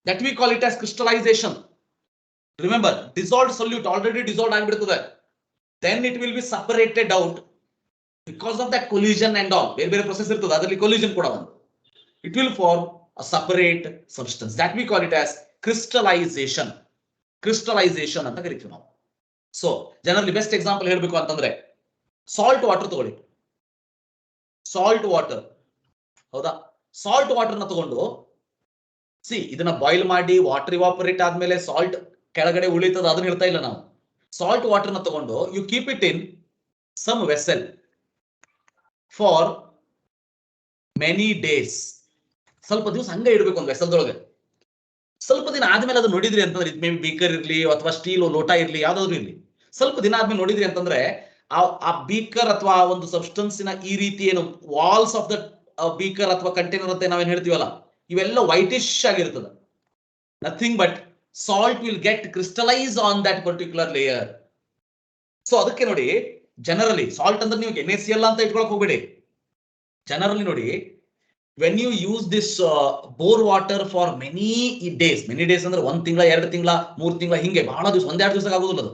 That we call it as crystallisation. Remember, dissolved solute already dissolve ಆಗಿಬಿಡ್ತದೆ, then it will be separated out because of that collision and all. ಬೇರೆ ಬೇರೆ process ಇರ್ತದೆ, ಅದರಲ್ಲಿ collision ಕೂಡ ಒಂದು. It will form a separate substance. That we call it as crystallization. Crystallization ಅಂತ ಕರಿತೀವಿ ನಾವು. ಸೊ ಜನರಲಿ ಬೆಸ್ಟ್ ಎಕ್ಸಾಂಪಲ್ ಹೇಳ್ಬೇಕು ಅಂತಂದ್ರೆ ಸಾಲ್ಟ್ ವಾಟರ್ ತಗೊಳ್ಳಿ. ಸಾಲ್ಟ್ ವಾಟರ್, ಹೌದಾ? ಸಾಲ್ಟ್ ವಾಟರ್ ನ ತಗೊಂಡು ಇದನ್ನ ಬಾಯ್ಲ್ ಮಾಡಿ ವಾಟರ್ ಇವಾಪರೇಟ್ ಆದ್ಮೇಲೆ ಸಾಲ್ಟ್ ಕೆಳಗಡೆ ಉಳಿತದ, ಅದನ್ನ ಹೇಳ್ತಾ ಇಲ್ಲ ನಾವು. ಸಾಲ್ಟ್ ವಾಟರ್ ನ ತಗೊಂಡು you keep it in some vessel for many days. ಸ್ವಲ್ಪ ದಿವಸ ಹಂಗೆ ಇಡಬೇಕು ಒಂದು ವೆಸಲ್ದೊಳಗೆ. ಸ್ವಲ್ಪ ದಿನ ಆದ್ಮೇಲೆ ಅದು ನೋಡಿದ್ರಿ ಅಂತಂದ್ರೆ, ಇಟ್ ಮೇ ಬಿ ಬೀಕರ್ ಇರ್ಲಿ ಅಥವಾ ಸ್ಟೀಲ್ ಲೋಟ ಇರ್ಲಿ, ಯಾವ್ದಾದ್ರು ಇರ್ಲಿ, ಸ್ವಲ್ಪ ದಿನ ಆದ್ಮೇಲೆ ನೋಡಿದ್ರಿ ಅಂತಂದ್ರೆ ಆ ಬೀಕರ್ ಅಥವಾ ಒಂದು ಸಬ್ಸ್ಟೆನ್ಸಿನ ಈ ರೀತಿ ಏನು ವಾಲ್ಸ್ ಆಫ್ ದ ಬೀಕರ್ ಅಥವಾ ಕಂಟೈನರ್ ಅಂತ ನಾವೇನ್ ಹೇಳ್ತೀವಲ್ಲ, ಇವೆಲ್ಲ ವೈಟಿಶ್ ಆಗಿರ್ತದೆ. Nothing but salt will get crystallise on that particular layer. So ಅದಕ್ಕೆ ನೋಡಿ, ಜನರಲಿ ಸಾಲ್ಟ್ ಅಂದ್ರೆ ನೀವು NaCl ಅಂತ ಇಟ್ಕೊಳಕ್ ಹೋಗ್ಬೇಡಿ. ಜನರಲಿ ನೋಡಿ, when you use this bore water for many days ಅಂದ್ರೆ 1 ತಿಂಗಳ 2 ತಿಂಗಳ 3 ತಿಂಗಳ ಹಿಂಗೆ ಬಹಳ ದಿವಸ, 1-2 ದಿವಸ ಆಗುದಿಲ್ಲ. ಅದು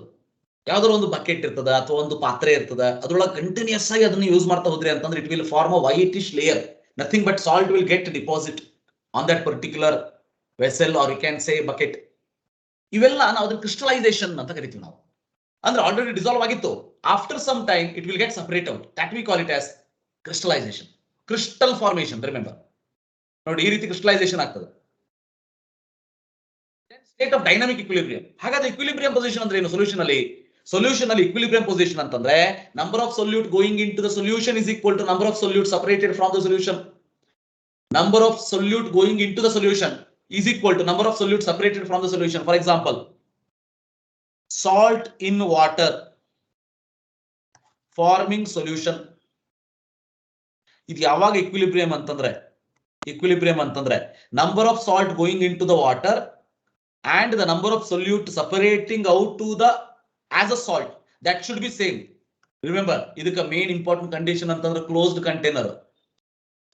ಯಾವ್ದಾದ್ರು ಒಂದು ಬಕೆಟ್ ಇರ್ತದ ಅಥವಾ ಒಂದು ಪಾತ್ರೆ ಇರ್ತದ, ಅದ್ರೊಳಗೆ ಕಂಟಿನ್ಯೂಸ್ ಆಗಿ ಅದನ್ನ ಯೂಸ್ ಮಾಡ್ತಾ ಹೋದ್ರಿ ಅಂತಂದ್ರೆ it will form a whitish layer. Nothing but salt will get deposit on that particular vessel or you can say bucket. ಇವೆಲ್ಲ ನಾವು ಅದನ್ನ ಕ್ರಿಸ್ಟಲೈಸೇಷನ್ ಅಂತ ಕರಿತೀವಿ ನಾವು. ಅಂದ್ರೆ ಆಲ್ರೆಡಿ ಡಿಸಾಲ್ವ್ ಆಗಿತ್ತು, after some time it will get separate out. That we call it as crystallisation. Crystal formation, remember ನೋಡಿ, ಈ ರೀತಿ ಕ್ರಿಸ್ಟಲೈಸೇಷನ್ ಆಗ್ತದೆ. State of dynamic equilibrium. ಹಾಗಾದ್ರೆ ಇಕ್ವಿಲಿಬ್ರಿಯಂ ಪೊಸಿಷನ್ ಅಂದ್ರೆ ಏನು? ಸೊಲ್ಯೂಷನ್ ಅಲ್ಲಿ ಇಕ್ವಿಲಿಬ್ರಿಯಂ ಪೊಸಿಷನ್ ಅಂತಂದ್ರೆ number of solute going into the solution is equal to number of solute separated from the solution. Number of solute going into the solution is equal to number of solutes separated from the solution. For example, salt in water forming solution. ಇದು ಯಾವಾಗ equilibrium ಅಂತಂದ್ರೆ number of salt going into the water and the number of solute separating out to the as a salt, that should be same. Remember, ಇದಕ್ಕೆ main important condition ಅಂತಂದ್ರೆ closed container,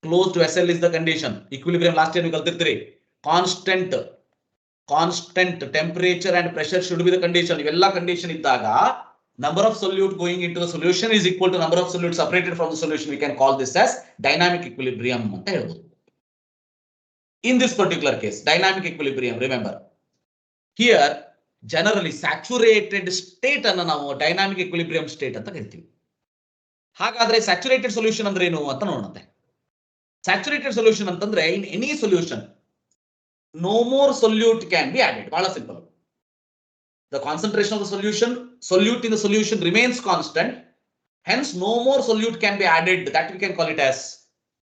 closed vessel is the condition. Equilibrium last year ನೀವು ಕಲ್ತಿರ್ತೀರಿ. constant temperature and pressure should be the condition. ಇವೆಲ್ಲ condition ಇದ್ದಾಗ number of solute going into the solution is equal to number of solute separated from the solution. We can call this as dynamic equilibrium ಅಂತ ಹೇಳ್ಬೋದು. In this particular case, dynamic equilibrium, remember here generally saturated state ಅನ್ನು ನಾವು dynamic equilibrium state ಅಂತ ಕರಿತೀವಿ. ಹಾಗಾದ್ರೆ saturated solution ಅಂದ್ರೆ ಏನು ಅಂತ ನೋಡೋಣ. Saturated solution ಅಂತಂದ್ರೆ in any solution no more solute can be added. Bala simple. The concentration of the solute in the solution remains constant. Hence, no more solute can be added. That we can call it as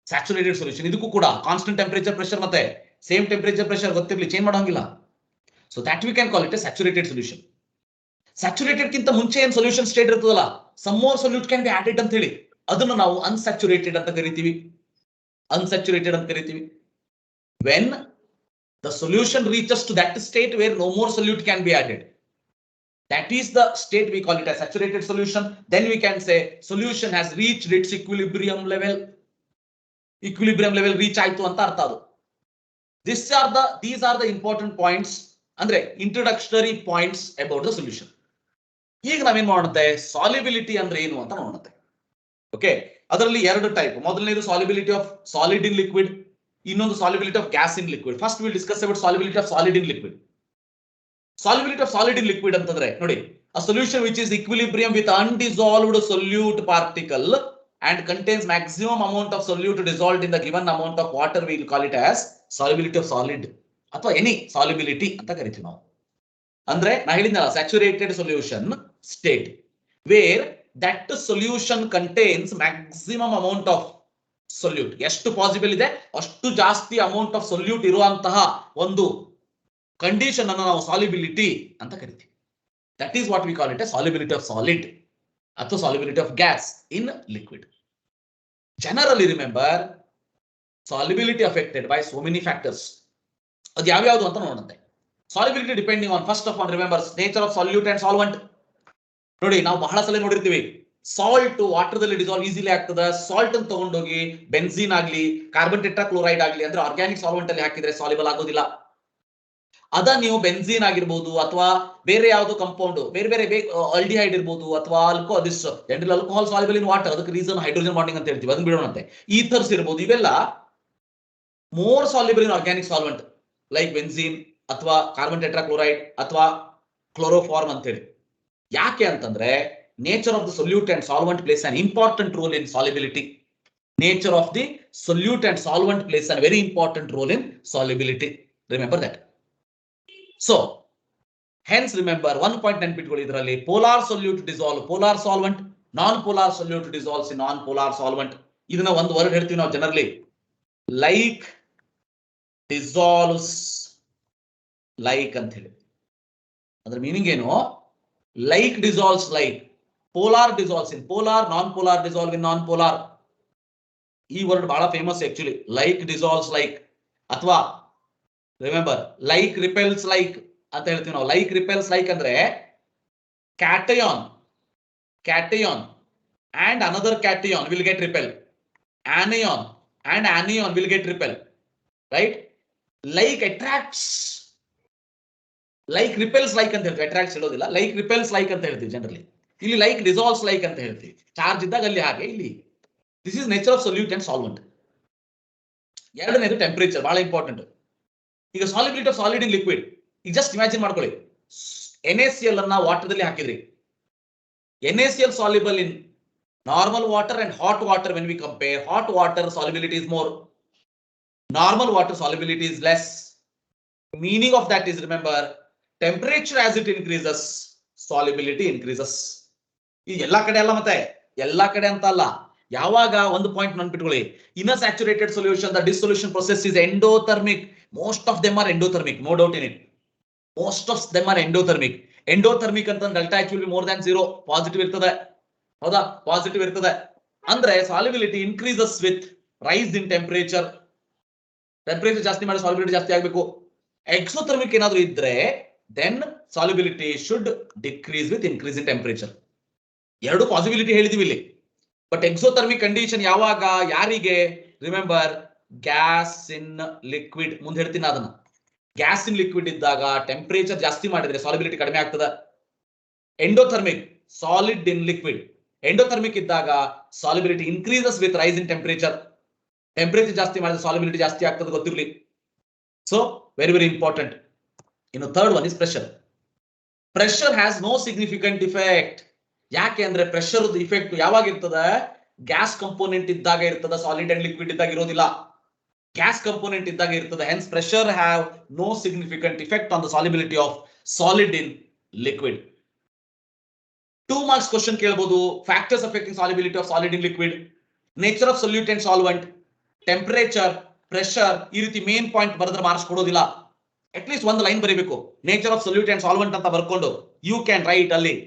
saturated solution. Idukku kuda constant temperature pressure ಮತ್ತೆ same temperature pressure ಗೊತ್ತಿರಲಿ, change ಮಾಡೋಂಗಿಲ್ಲ. So that we can call it a saturated solution. Saturated ಕಿಂತ ಮುಂಚೆ ಏನು solution state ಇರ್ತದಲ್ಲ, some more solute can be added ಅಂತ ಹೇಳಿ ಅದನ್ನ ನಾವು unsaturated ಅಂತ ಕರಿತೀವಿ. When the solution reaches to that state where no more solute can be added, that is the state we call it as saturated solution. Then we can say solution has reached its equilibrium level. Equilibrium level reach ಆಯ್ತು ಅಂತ ಅರ್ಥ ಅದು. These are the important points, ಅಂದ್ರೆ introductory points about the solution. ಈಗ ನಾವೇನ್ ಮಾಡೋಣ, solubility ಅಂದ್ರೆ ಏನು ಅಂತ ನೋಡೋಣ. ಓಕೆ, ಅದರಲ್ಲಿ ಎರಡು ಟೈಪ್. ಮೊದಲನೇದು solubility of solid in liquid, ಇನ್ನೊಂದು solubility of gas in liquid. First will discuss about solubility of solid in liquid. Solubility of solid in liquid ಅಂತಂದ್ರೆ ನೋಡಿ, a solution which is equilibrium with undissolved solute particle and contains maximum amount of solute dissolved in the given amount of water, we will call it as solubility of solid ಅಥವಾ any solubility ಅಂತ ಕರಿತೀವಿ ನಾವು. ಅಂದ್ರೆ ನಾ ಹೇಳಿದ್ನಲ್ಲ, saturated solution state where that solution contains maximum amount of solute. ಎಷ್ಟು possible ಇದೆ ಅಷ್ಟು ಜಾಸ್ತಿ ಅಮೌಂಟ್ ಆಫ್ ಸೊಲ್ಯೂಟ್ ಇರುವಂತಹ ಒಂದು ಕಂಡೀಷನ್ ಅನ್ನು ನಾವು ಸಾಲಿಬಿಲಿಟಿ ಅಂತ ಕರಿತೀವಿ. That is what we call it as solubility of solid ಅಥವಾ solubility of gas in liquid. Generally remember, solubility affected by so many factors. ಅದು ಯಾವ್ಯಾವುದು ಅಂತ ನೋಡಂತೆ. Solubility depending on, first of all, remember nature of solute and solvent. ನೋಡಿ, ನಾವು ಬಹಳ ಸಲ ನೋಡಿರ್ತೀವಿ, salt water ದಲ್ಲಿ ಡಿಸಾಲ್ವ್ ಈಸಿಲಿ ಆಗ್ತದ. ಸಾಲ್ಟ್ ಅನ್ನು ತಗೊಂಡೋಗಿ ಬೆನ್ಸಿನ್ ಆಗ್ಲಿ, ಕಾರ್ಬನ್ ಟೆಟ್ರಾಕ್ಲೋರೈಡ್ ಆಗ್ಲಿ ಅಂದ್ರೆ ಆರ್ಗ್ಯಾನಿಕ್ ಸಾಲ್ವೆಂಟ್ ಅಲ್ಲಿ ಹಾಕಿದ್ರೆ ಸಾಲ್ಯುಬಲ್ ಆಗೋದಿಲ್ಲ. ಅದ ನೀವು ಬೆನ್ಸಿನ್ ಆಗಿರ್ಬೋದು ಅಥವಾ ಬೇರೆ ಯಾವ್ದು ಕಂಪೌಂಡ್, ಬೇರೆ ಬೇರೆ ಆಲ್ಡಿಹೈಡ್ ಇರ್ಬೋದು ಅಥವಾ general alcohol soluble in water, ಅದಕ್ಕೆ ರೀಸನ್ ಹೈಡ್ರೋಜನ್ ಬಾಂಡಿಂಗ್ ಅಂತ ಹೇಳ್ತೀವಿ, ಅದನ್ನ ಬಿಡೋಣಂತೆ. ಈಥರ್ಸ್ ಇರ್ಬೋದು, ಇವೆಲ್ಲ ಮೋರ್ ಸಾಲ್ಯುಬಲ್ ಇನ್ ಆರ್ಗ್ಯಾನಿಕ್ ಸಾಲ್ವೆಂಟ್ ಲೈಕ್ ಬೆನ್ಸಿನ್ ಅಥವಾ ಕಾರ್ಬನ್ ಟೆಟ್ರಾಕ್ಲೋರೈಡ್ ಅಥವಾ ಕ್ಲೋರೋಫಾರ್ಮ್ ಅಂತ ಹೇಳಿ. ಯಾಕೆ ಅಂತಂದ್ರೆ nature of the solute and solvent plays an important role in solubility. Nature of the solute and solvent plays an very important role in solubility. Remember that. So, hence remember one point ನೆನಪಿಟ್ಕೊಳ್ಳಿ, ಇದರಲ್ಲಿ polar solute dissolve polar solvent, non-polar solute dissolves in non-polar solvent. ಇದನ್ನ ಒಂದು word ಹೇಳ್ತೀವಿ ನಾವು generally, like dissolves like ಅಂತ ಹೇಳಿ. ಅದ್ರ meaning ಏನು? Like dissolves like, polar dissolves in polar, non-polar dissolve in non-polar. ಈ ವರ್ಡ್ ಬಹಳ famous actually, like dissolves like. ಅಥವಾ ರಿಮೆಂಬರ್ ಲೈಕ್ ರಿಪೆಲ್ಸ್ ಲೈಕ್ ಅಂತ ಹೇಳ್ತೀವಿ ನಾವು. ಲೈಕ್ ರಿಪೆಲ್ಸ್ ಲೈಕ್ ಅಂದ್ರೆ cation and another cation will get repel, anion and anion will get repel, right? Like attracts, like repels like ಅಂತ ಹೇಳ್ತೀವಿ, attracts ಹೇಳೋದಿಲ್ಲ, like repels like ಅಂತ ಹೇಳ್ತೀವಿ ಜನರಲಿ. ಇಲ್ಲಿ like dissolves like ಅಂತ ಹೇಳ್ತೀವಿ, ಚಾರ್ಜ್ ಇದ್ದಾಗ ಅಲ್ಲಿ ಹಾಗೆ ಇಲ್ಲಿ. This is nature of solute and solvent. ಎರಡನೇದು ಟೆಂಪರೇಚರ್, ಬಹಳ ಇಂಪಾರ್ಟೆಂಟ್. ಈಗ solubility of solid in liquid, ಈಗ ಜಸ್ಟ್ ಇಮ್ಯಾಜಿನ್ ಮಾಡ್ಕೊಳ್ಳಿ, NaCl ಅನ್ನ ವಾಟರ್ ದಲ್ಲಿ ಹಾಕಿದ್ರಿ. NaCl soluble in normal water and hot water. When we compare, hot water solubility is more, normal water solubility is less. Meaning of that is, remember, temperature as it increases, solubility increases. ಈ ಎಲ್ಲಾ ಕಡೆ ಅಲ್ಲ, ಮತ್ತೆ ಎಲ್ಲಾ ಕಡೆ ಅಂತ ಅಲ್ಲ. ಯಾವಾಗ ಒಂದು point ನೆನಪಿಟ್ಕೊಳ್ಳಿ, in a saturated solution the dissolution process is endothermic. Most of them are endothermic, no doubt in it. Most of them are endothermic. Endothermic ಅಂತ delta H will be more than 0, positive ಇರ್ತದೆ. ಹೌದಾ? Positive ಇರ್ತದೆ ಅಂದ್ರೆ solubility increases with rise in temperature. Temperature ಜಾಸ್ತಿ ಮಾಡಿ solubility ಜಾಸ್ತಿ ಆಗಬೇಕು. Exothermic ಏನಾದ್ರು ಇದ್ರೆ then solubility should decrease with increase in temperature. ಎರಡು ಪಾಸಿಬಿಲಿಟಿ ಹೇಳಿದೀವಿ ಇಲ್ಲಿ. ಬಟ್ ಎಕ್ಸೋಥರ್ಮಿಕ್ ಕಂಡೀಷನ್ ಯಾವಾಗ, ಯಾರಿಗೆ? Remember, gas in liquid. ಮುಂದೆ ಹೇಳ್ತೀನಿ ಅದನ್ನ. ಗ್ಯಾಸ್ ಇನ್ ಲಿಕ್ವಿಡ್ ಇದ್ದಾಗ ಟೆಂಪರೇಚರ್ ಜಾಸ್ತಿ ಮಾಡಿದ್ರೆ ಸಾಲ್ಯುಬಿಲಿಟಿ ಕಡಿಮೆ ಆಗ್ತದೆ. Endothermic, solid in liquid. Endothermic ಇದ್ದಾಗ solubility increases with rise in temperature. Temperature ಜಾಸ್ತಿ ಮಾಡಿದ್ರೆ ಸಾಲ್ಯುಬಿಲಿಟಿ ಜಾಸ್ತಿ ಆಗ್ತದೆ, ಗೊತ್ತಿರಲಿ. So very very important. ಇನ್ನು third one is pressure. Pressure has no significant effect. ಯಾಕೆ ಅಂದ್ರೆ ಪ್ರೆಷರ್ ಇಫೆಕ್ಟ್ ಯಾವಾಗ ಇರ್ತದೆ? ಗ್ಯಾಸ್ ಕಂಪೋನೆಂಟ್ ಇದ್ದಾಗ ಇರ್ತದೆ, ಸಾಲಿಡ್ ಅಂಡ್ ಲಿಕ್ವಿಡ್ ಇದ್ದಾಗ ಇರೋದಿಲ್ಲ. ಗ್ಯಾಸ್ ಕಂಪೋನೆಂಟ್ ಇದ್ದಾಗ ಇರ್ತದೆ. Hence pressure have no significant effect on the solubility of solid in liquid. 2 marks question ಕೇಳಬಹುದು. Factors affecting solubility of solid in liquid, nature of solute and solvent, temperature, pressure. ಈ ರೀತಿ main point ಬರೆದ್ರೆ marks ಕೊಡೋದಿಲ್ಲ. At least ಒಂದು line ಬರೀಬೇಕು, nature of solute and solvent ಅಂತ ಬರ್ಕೊಂಡು you can write ಅಲ್ಲಿ.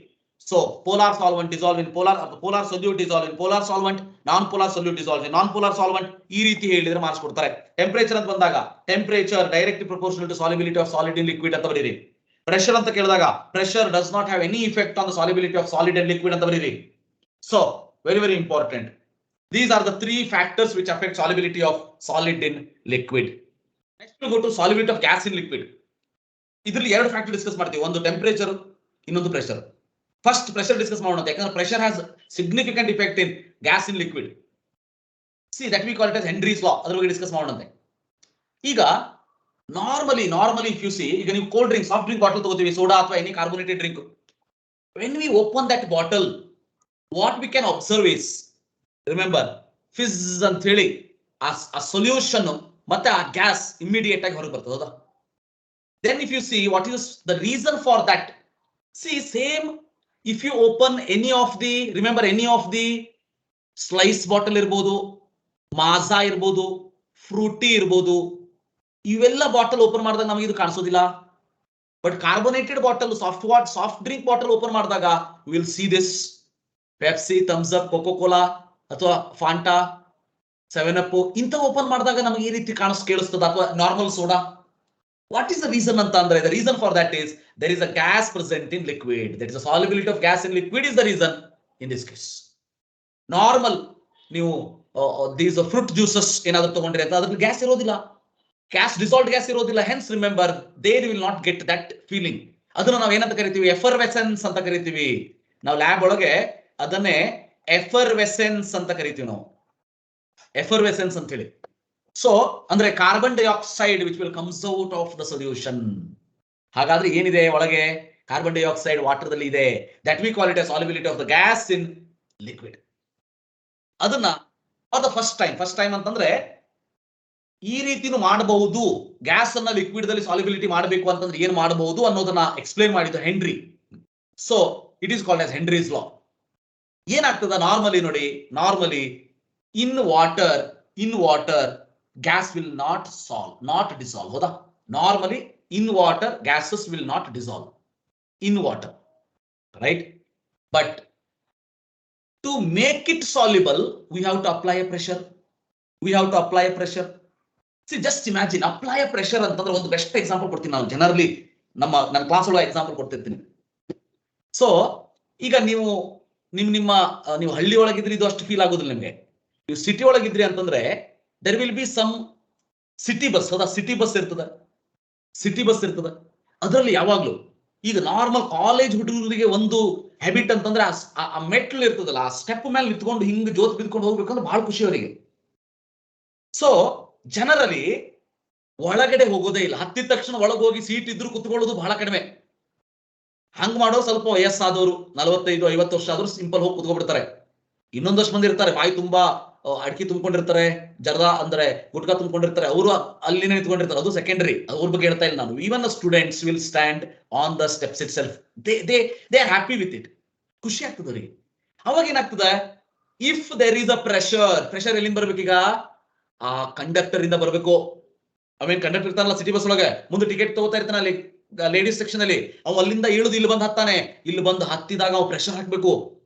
So polar solvent dissolve in polar solute dissolve in polar solvent, non-polar solute dissolve in non-polar solvent. ಈ ರೀತಿ ಹೇಳಿದ್ರೆ ಮಾರ್ಕ್ಸ್ ಕೊಡ್ತಾರೆ. ಟೆಂಪರೇಚರ್ ಅಂತ ಬಂದಾಗ temperature directly proportional to solubility of solid in liquid ಅಂತ ಬರೀರಿ. Pressure ಅಂತ ಕೇಳಿದಾಗ pressure does not have any effect on the solubility of solid and liquid ಅಂತ ಬರೀರಿ. So very very important. These are the 3 factors which affect solubility of solid in liquid. Next we go to solubility of gas in liquid. ಇದರಲ್ಲಿ ಎರಡು factor discuss ಮಾಡ್ತೀವಿ, ಒಂದು temperature, ಇನ್ನೊಂದು pressure. First pressure discuss ಮಾಡೋಣ, ಯಾಕಂದ್ರೆ pressure has significant effect in gas in liquid. See that we call it as Henry's ಲಾ, ಅದ್ರ ಬಗ್ಗೆ discuss ಮಾಡೋಣಂತೆ. ಈಗ ನಾರ್ಮಲಿ ಇಫ್ ಯು ಸಿ, ಈಗ ನೀವು cold drink, soft drink bottle ತಗೋತೀವಿ, ಸೋಡಾ ಅಥವಾ any carbonated drink. When we open that bottle, what we can observe is, remember, fizz ಅಂತ ಹೇಳಿ ಆ ಸೊಲ್ಯೂಷನ್ ಮತ್ತೆ ಆ ಗ್ಯಾಸ್ ಇಮಿಡಿಯೇಟ್ ಆಗಿ ಹೊರಗೆ ಬರ್ತದೆ. ಹೌದಾ? Then if you see what is the reason for that, see same if you open any of the, remember any of the slice bottle ಇರಬಹುದು, ಮಾಜಾ ಇರಬಹುದು, ಫ್ರೂಟಿ ಇರಬಹುದು, ಇವೆಲ್ಲ ಬಾಟಲ್ ಓಪನ್ ಮಾಡಿದಾಗ ನಮಗೆ ಇದು ಕಾಣಿಸೋದಿಲ್ಲ. But carbonated bottle, soft drink bottle open ಮಾಡಿದಾಗ will see this. Pepsi, Thums up, coca cola ಅಥವಾ ಫಾಂಟಾ, 7up ಇಂತ ಓಪನ್ ಮಾಡಿದಾಗ ನಮಗೆ ಈ ರೀತಿ ಕೇಳಿಸ್ತದ, ಅಥವಾ normal soda. What is the reason anta andre? The reason for that is there is a gas present in liquid. That is the solubility of gas in liquid is the reason in this case. Normal ನೀವು these fruit juices ಏನಾದರೂ ತಗೊಂಡ್ರೆ ಅಂತ ಅದರಲ್ಲಿ gas ಇರೋದಿಲ್ಲ, dissolved gas ಇರೋದಿಲ್ಲ. Hence remember they will not get that feeling. ಅದನ್ನ ನಾವು ಏನಂತ ಕರಿತೀವಿ? ಎಫರ್ವೆಸೆನ್ಸ್ ಅಂತ ಕರಿತೀವಿ. ನಾವು ಲ್ಯಾಬ್ ಒಳಗೆ ಅದನ್ನೇ ಎಫರ್ವೆಸೆನ್ಸ್ ಅಂತ ಕರಿತೀವಿ ನಾವು, ಎಫರ್ವೆಸೆನ್ಸ್ ಅಂತ ಹೇಳಿ. ಸೊ ಅಂದ್ರೆ carbon dioxide which will comes out of the solution. ಹಾಗಾದ್ರೆ ಏನಿದೆ ಒಳಗೆ? ಕಾರ್ಬನ್ ಡೈಆಕ್ಸೈಡ್ ವಾಟರ್ ದಲ್ಲಿ ಇದೆ. That we call it as solubility of the gas in liquid. ಅದನ್ನ ಫಾರ್ ದ ಫಸ್ಟ್ ಟೈಮ್ ಅಂತಂದ್ರೆ ಈ ರೀತಿನೂ ಮಾಡಬಹುದು. ಗ್ಯಾಸ್ ಅನ್ನ ಲಿಕ್ವಿಡ್ ದಲ್ಲಿ ಸಾಲ್ಯುಬಿಲಿಟಿ ಮಾಡಬೇಕು ಅಂತಂದ್ರೆ ಏನ್ ಮಾಡಬಹುದು ಅನ್ನೋದನ್ನ ಎಕ್ಸ್ಪ್ಲೇನ್ ಮಾಡಿದ್ದು henry. So it is called as Henry's ಲಾ. ಏನಾಗ್ತದ ನಾರ್ಮಲಿ ನೋಡಿ, normally in water gas will not dissolve. ಹೌದಾ? Normally in water gases will not dissolve in water, right? But to make it soluble we have to apply a pressure. See, just imagine, apply a pressure ಅಂತಂದ್ರೆ ಒಂದು best example ಕೊಡ್ತೀನಿ ನಾನು. Generally ನನ್ನ class ಒಳಗೆ example ಕೊಡ್ತಿರ್ತೀನಿ. So ಈಗ ನೀವು ಹಳ್ಳಿ ಒಳಗಿದ್ರೆ ಇದು ಅಷ್ಟು ಫೀಲ್ ಆಗೋದಿಲ್ಲ ನಿಮ್ಗೆ. ನೀವು ಸಿಟಿ ಒಳಗಿದ್ರಿ ಅಂತಂದ್ರೆ there will be some city bus. ಹೌದಾ? ಸಿಟಿ ಬಸ್ ಇರ್ತದೆ. ಅದರಲ್ಲಿ ಯಾವಾಗ್ಲೂ ಈಗ ನಾರ್ಮಲ್ ಕಾಲೇಜ್ ಹುಡುಗರಿಗೆ ಒಂದು ಹ್ಯಾಬಿಟ್ ಅಂತಂದ್ರೆ ಆ ಮೆಟ್ಲು ಇರ್ತದಲ್ಲ, ಆ ಸ್ಟೆಪ್ ಮೇಲೆ ನಿಂತ್ಕೊಂಡು ಹಿಂಗ್ ಜೋತ್ ಬಿದ್ಕೊಂಡು ಹೋಗ್ಬೇಕಂದ್ರೆ ಬಹಳ ಖುಷಿ ಅವರಿಗೆ. ಸೊ ಜನರಲಿ ಒಳಗಡೆ ಹೋಗೋದೇ ಇಲ್ಲ. ಹತ್ತಿದ ತಕ್ಷಣ ಒಳಗೆ ಹೋಗಿ ಸೀಟ್ ಇದ್ರು ಕುತ್ಕೊಳ್ಳೋದು ಬಹಳ ಕಡಿಮೆ. ಹಂಗ್ ಮಾಡೋ ಸ್ವಲ್ಪ ವಯಸ್ಸಾದವರು, 45-50 ವರ್ಷ ಆದ್ರೂ ಸಿಂಪಲ್ ಹೋಗಿ ಕುತ್ಕೊಬಿಡ್ತಾರೆ. ಇನ್ನೊಂದಷ್ಟು ಮಂದಿ ಇರ್ತಾರೆ, ಬಾಯಿ ತುಂಬಾ ಅಡಿಕೆ ತುಂಬಿಕೊಂಡಿರ್ತಾರೆ, ಜರ್ದ ಅಂದ್ರೆ ಗುಟ್ಕಾ ತುಂಬಿಕೊಂಡಿರ್ತಾರೆ, ಅವರು ಅಲ್ಲಿನೇ ನಿಂತ್ಕೊಂಡಿರ್ತಾರೆ. ಅದು ಸೆಕೆಂಡರಿ, ಅವ್ರ ಬಗ್ಗೆ ಹೇಳ್ತಾ ಇಲ್ಲ ನಾನು. Even the students will stand on the steps itself. They are happy with it. ಖುಷಿ ಆಗ್ತದೆ ಅವ್ರಿಗೆ. ಅವಾಗ ಏನಾಗ್ತದೆ? If there is a pressure ಎಲ್ಲಿಂದ ಬರ್ಬೇಕೀಗ? ಆ ಕಂಡಕ್ಟರ್ ಇಂದ ಬರ್ಬೇಕು. ಅವೇನ್ ಕಂಡಕ್ಟರ್ ಇರ್ತಾನಲ್ಲ ಸಿಟಿ ಬಸ್ ಒಳಗೆ, ಮುಂದೆ ಟಿಕೆಟ್ ತಗೋತಾ ಇರ್ತಾನೆ ಅಲ್ಲಿ ಲೇಡೀಸ್ ಸೆಕ್ಷನ್ ಅಲ್ಲಿ, ಅವ್ ಅಲ್ಲಿಂದ ಇಳಿದು ಇಲ್ಲಿ ಬಂದು ಹತ್ತಾನೆ. ಇಲ್ಲಿ ಬಂದು ಹತ್ತಿದಾಗ ಅವ್ ಪ್ರೆಷರ್ ಹಾಕ್ಬೇಕು,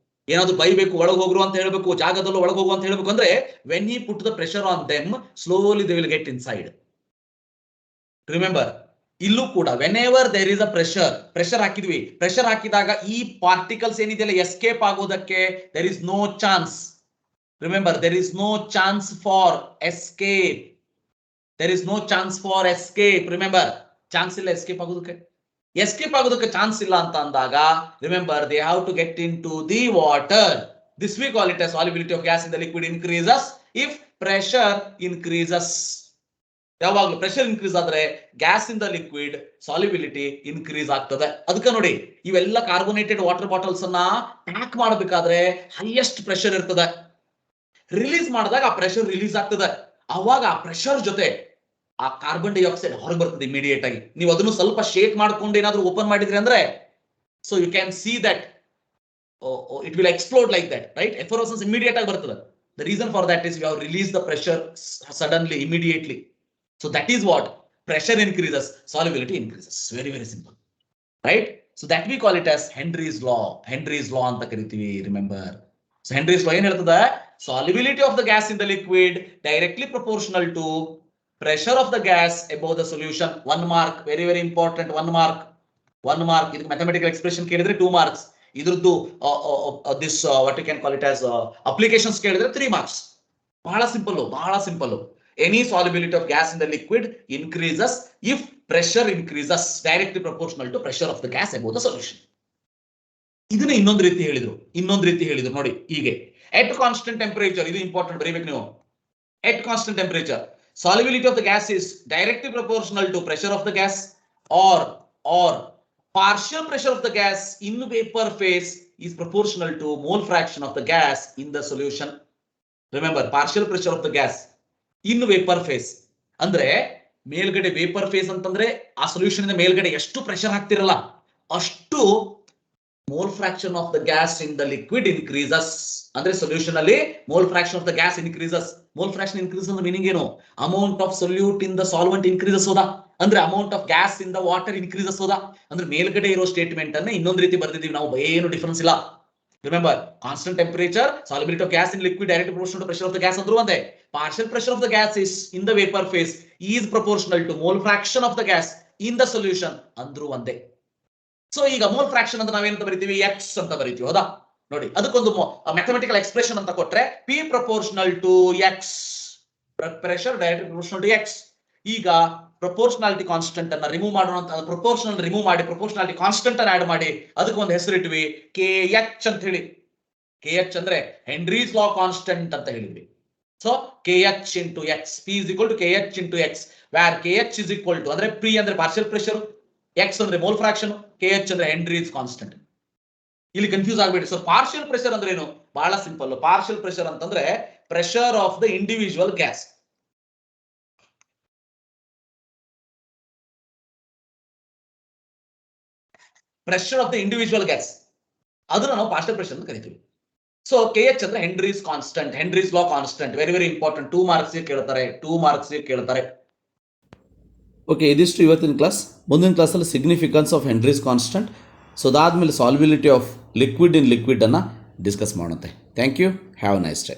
ಏನಾದ್ರು ಬೈಬೇಕು, ಒಳಗೆ ಹೋಗ್ರು ಅಂತ ಹೇಳ್ಬೇಕು, ಜಾಗದಲ್ಲೂ ಒಳಗೆ ಹೋಗು ಅಂತ ಹೇಳ್ಬೇಕು. ಅಂದ್ರೆ when he put the pressure on them, slowly they will get inside. Remember, ಇಲ್ಲೂ ಕೂಡ whenever there is a pressure ಹಾಕಿದ್ವಿ, ಪ್ರೆಷರ್ ಹಾಕಿದಾಗ ಈ ಪಾರ್ಟಿಕಲ್ಸ್ ಏನಿದೆಯಲ್ಲ ಎಸ್ಕೇಪ್ ಆಗೋದಕ್ಕೆ there is no chance. Remember, there is no chance for escape. Remember, chance ಇಲ್ಲ escape ಆಗೋದಕ್ಕೆ chance ಇಲ್ಲ ಅಂತ ಅಂದಾಗ, remember, they have to get into the water. This we call it as solubility of gas in the liquid increases if pressure increases. ಯಾವಾಗಲೂ pressure increase ಆದ್ರೆ gas in the liquid solubility increase ಆಗ್ತದೆ. ಅದಕ್ಕೆ ನೋಡಿ, ಇವೆಲ್ಲ carbonated water bottles ಅನ್ನ pack ಮಾಡಬೇಕಾದ್ರೆ highest pressure ಇರ್ತದೆ. Release ಮಾಡಿದಾಗ ಆ ಪ್ರೆಷರ್ ರಿಲೀಸ್ ಆಗ್ತದೆ. ಅವಾಗ ಆ ಪ್ರೆಷರ್ ಜೊತೆ ಆ ಕಾರ್ಬನ್ ಡೈಆಕ್ಸೈಡ್ ಹೊರಗೆ ಬರ್ತದೆ ಇಮಿಡಿಯೇಟ್ ಆಗಿ. ನೀವು ಅದನ್ನು ಸ್ವಲ್ಪ ಶೇಕ್ ಮಾಡ್ಕೊಂಡು ಏನಾದ್ರು ಓಪನ್ ಮಾಡಿದ್ರಿ ಅಂದ್ರೆ, so you can see that it will explode like that, right? Effervescence immediate ಆಗಿ ಬರ್ತದೆ. The reason for that is you have release the pressure suddenly, immediately. So that is what pressure increases, solubility increases. Very very simple, right? So that we call it as Henry's law ಅಂತ ಕರಿತೀವಿ. Remember, so Henry's law ಏನ್ ಹೇಳ್ತದೆ? Solubility of the gas in the liquid directly proportional to pressure of the gas above the solution. 1 mark, very very important. 1 mark. ಇದಕ್ಕೆ mathematical expression ಕೇಳಿದ್ರೆ 2 marks. ಇದ್ರದ್ದು this what you can call it as applications ಕೇಳಿದ್ರೆ 3 marks. ಬಹಳ simple. Any solubility of gas in the liquid increases if pressure increases directly proportional to pressure of the gas above the solution. ಇದನ್ನ ಇನ್ನೊಂದು ರೀತಿ ಹೇಳಿದ್ರು ನೋಡಿ ಹೀಗೆ. At constant temperature, ಇದು important, ಬರೀಬೇಕು ನೀವು. at constant temperature. Solubility of the gas is directly proportional to pressure of the gas, or partial pressure of the gas in vapor phase is proportional to mole fraction of the gas in the solution. Remember, partial pressure of the gas in vapor phase ಅಂದ್ರೆ ಮೇಲ್ಗಡೆ vapour face ಅಂತಂದ್ರೆ ಆ solution ಇಂದ ಮೇಲ್ಗಡೆ ಎಷ್ಟು pressure ಹಾಕ್ತಿರಲ್ಲ ಅಷ್ಟು mole fraction of the gas in the liquid increases. ಅಂದ್ರೆ ಸೊಲ್ಯೂಷನ್ ಅಲ್ಲಿ mole fraction of the gas increases. Mole fraction increase ಅಂದ್ರೆ ಮೀನಿಂಗ್ ಏನು? Amount of solute in the solvent increases ಹೋದಾ, ಅಂದ್ರೆ amount of gas in the water increases ಹೋದಾ. ಅಂದ್ರೆ ಮೇಲ್ಗಡೆ ಇರೋ ಸ್ಟೇಟ್ಮೆಂಟ್ ಅನ್ನ ಇನ್ನೊಂದು ರೀತಿ ಬರ್ತಿದೀವಿ ನಾವು, ಏನು ಡಿಫರೆನ್ಸ್ ಇಲ್ಲ. Remember, constant temperature, solubility of gas in liquid directly proportional to pressure of the gas andru ande. Partial pressure of the gas is in the vapor phase is proportional to mole fraction of the gas in the solution andru ande. So ಈಗ mole fraction ಅಂತ ನಾವೇನಂತ ಬರೀತೀವಿ? x ಅಂತ ಬರೀತೀವಿ, ಹೌದಾ? ನೋಡಿ, ಅದಕ್ಕೊಂದು mathematical expression ಅಂತ ಕೊಟ್ರೆ p proportional to x, pressure directly proportional to x. ಈಗ ಪ್ರಪೋರ್ಷನಾಲಿಟಿ ಕಾನ್ಸ್ಟೆಂಟ್ ಅನ್ನ ರಿಮೂವ್ ಮಾಡೋಣ ಅಂತ, ಪ್ರಪೋರ್ಷನಲ್ ರಿಮೂವ್ ಮಾಡಿ ಪ್ರಪೋರ್ಷನಾಲಿಟಿ ಕಾನ್ಸ್ಟೆಂಟ್ ಅನ್ನ ಆಡ್ ಮಾಡಿ ಅದಕ್ಕೆ ಒಂದು ಹೆಸರು ಇಟ್ವಿ KH ಅಂತ ಹೇಳಿ. KH ಅಂದ್ರೆ ಹೆನ್ರೀಸ್ ಲಾ ಕಾನ್ಸ್ಟೆಂಟ್ ಅಂತ ಹೇಳಿದ್ವಿ. So KH into x, P is equal to KH into x, where KH is equal to ಅಂದ್ರೆ P ಅಂದ್ರೆ ಪಾರ್ಷಿಯಲ್ ಪ್ರೆಷರ್, x ಅಂದ್ರೆ ಮೋಲ್ ಫ್ರಾಕ್ಷನ್, KH ಅಂದ್ರೆ ಹೆನ್ರೀಸ್ ಕಾನ್ಸ್ಟೆಂಟ್. ಇಲ್ಲಿ ಕನ್ಫ್ಯೂಸ್ ಆಗಬೇಡಿ. ಸೊ ಪಾರ್ಷಿಯಲ್ ಪ್ರೆಷರ್ ಅಂದ್ರೆ ಏನು? ಬಹಳ ಸಿಂಪಲ್. ಪಾರ್ಷಿಯಲ್ ಪ್ರೆಷರ್ ಅಂತಂದ್ರೆ pressure of the individual gas. Pressure of the individual gas ಅದನ್ನ ನಾವು ಪಾರ್ಷಿಯಲ್ ಪ್ರೆಷರ್ ಅಂತ ಕರಿತೀವಿ. ಸೊ KH ಅಂದ್ರೆ Henry's constant, Henry's law constant. Very very important. 2 marks ಕೇಳ್ತಾರೆ. ಓಕೆ, ಇದಿಷ್ಟು ಇವತ್ತಿನ ಕ್ಲಾಸ್. ಮುಂದಿನ ಕ್ಲಾಸಲ್ಲಿ significance of Henry's constant, so ಅದಾದಮೇಲೆ ಸಾಲ್ಯುಬಿಲಿಟಿ ಆಫ್ ಲಿಕ್ವಿಡ್ ಇನ್ ಲಿಕ್ವಿಡನ್ನು ಡಿಸ್ಕಸ್ ಮಾಡುತ್ತೆ. Thank you. Have a nice day.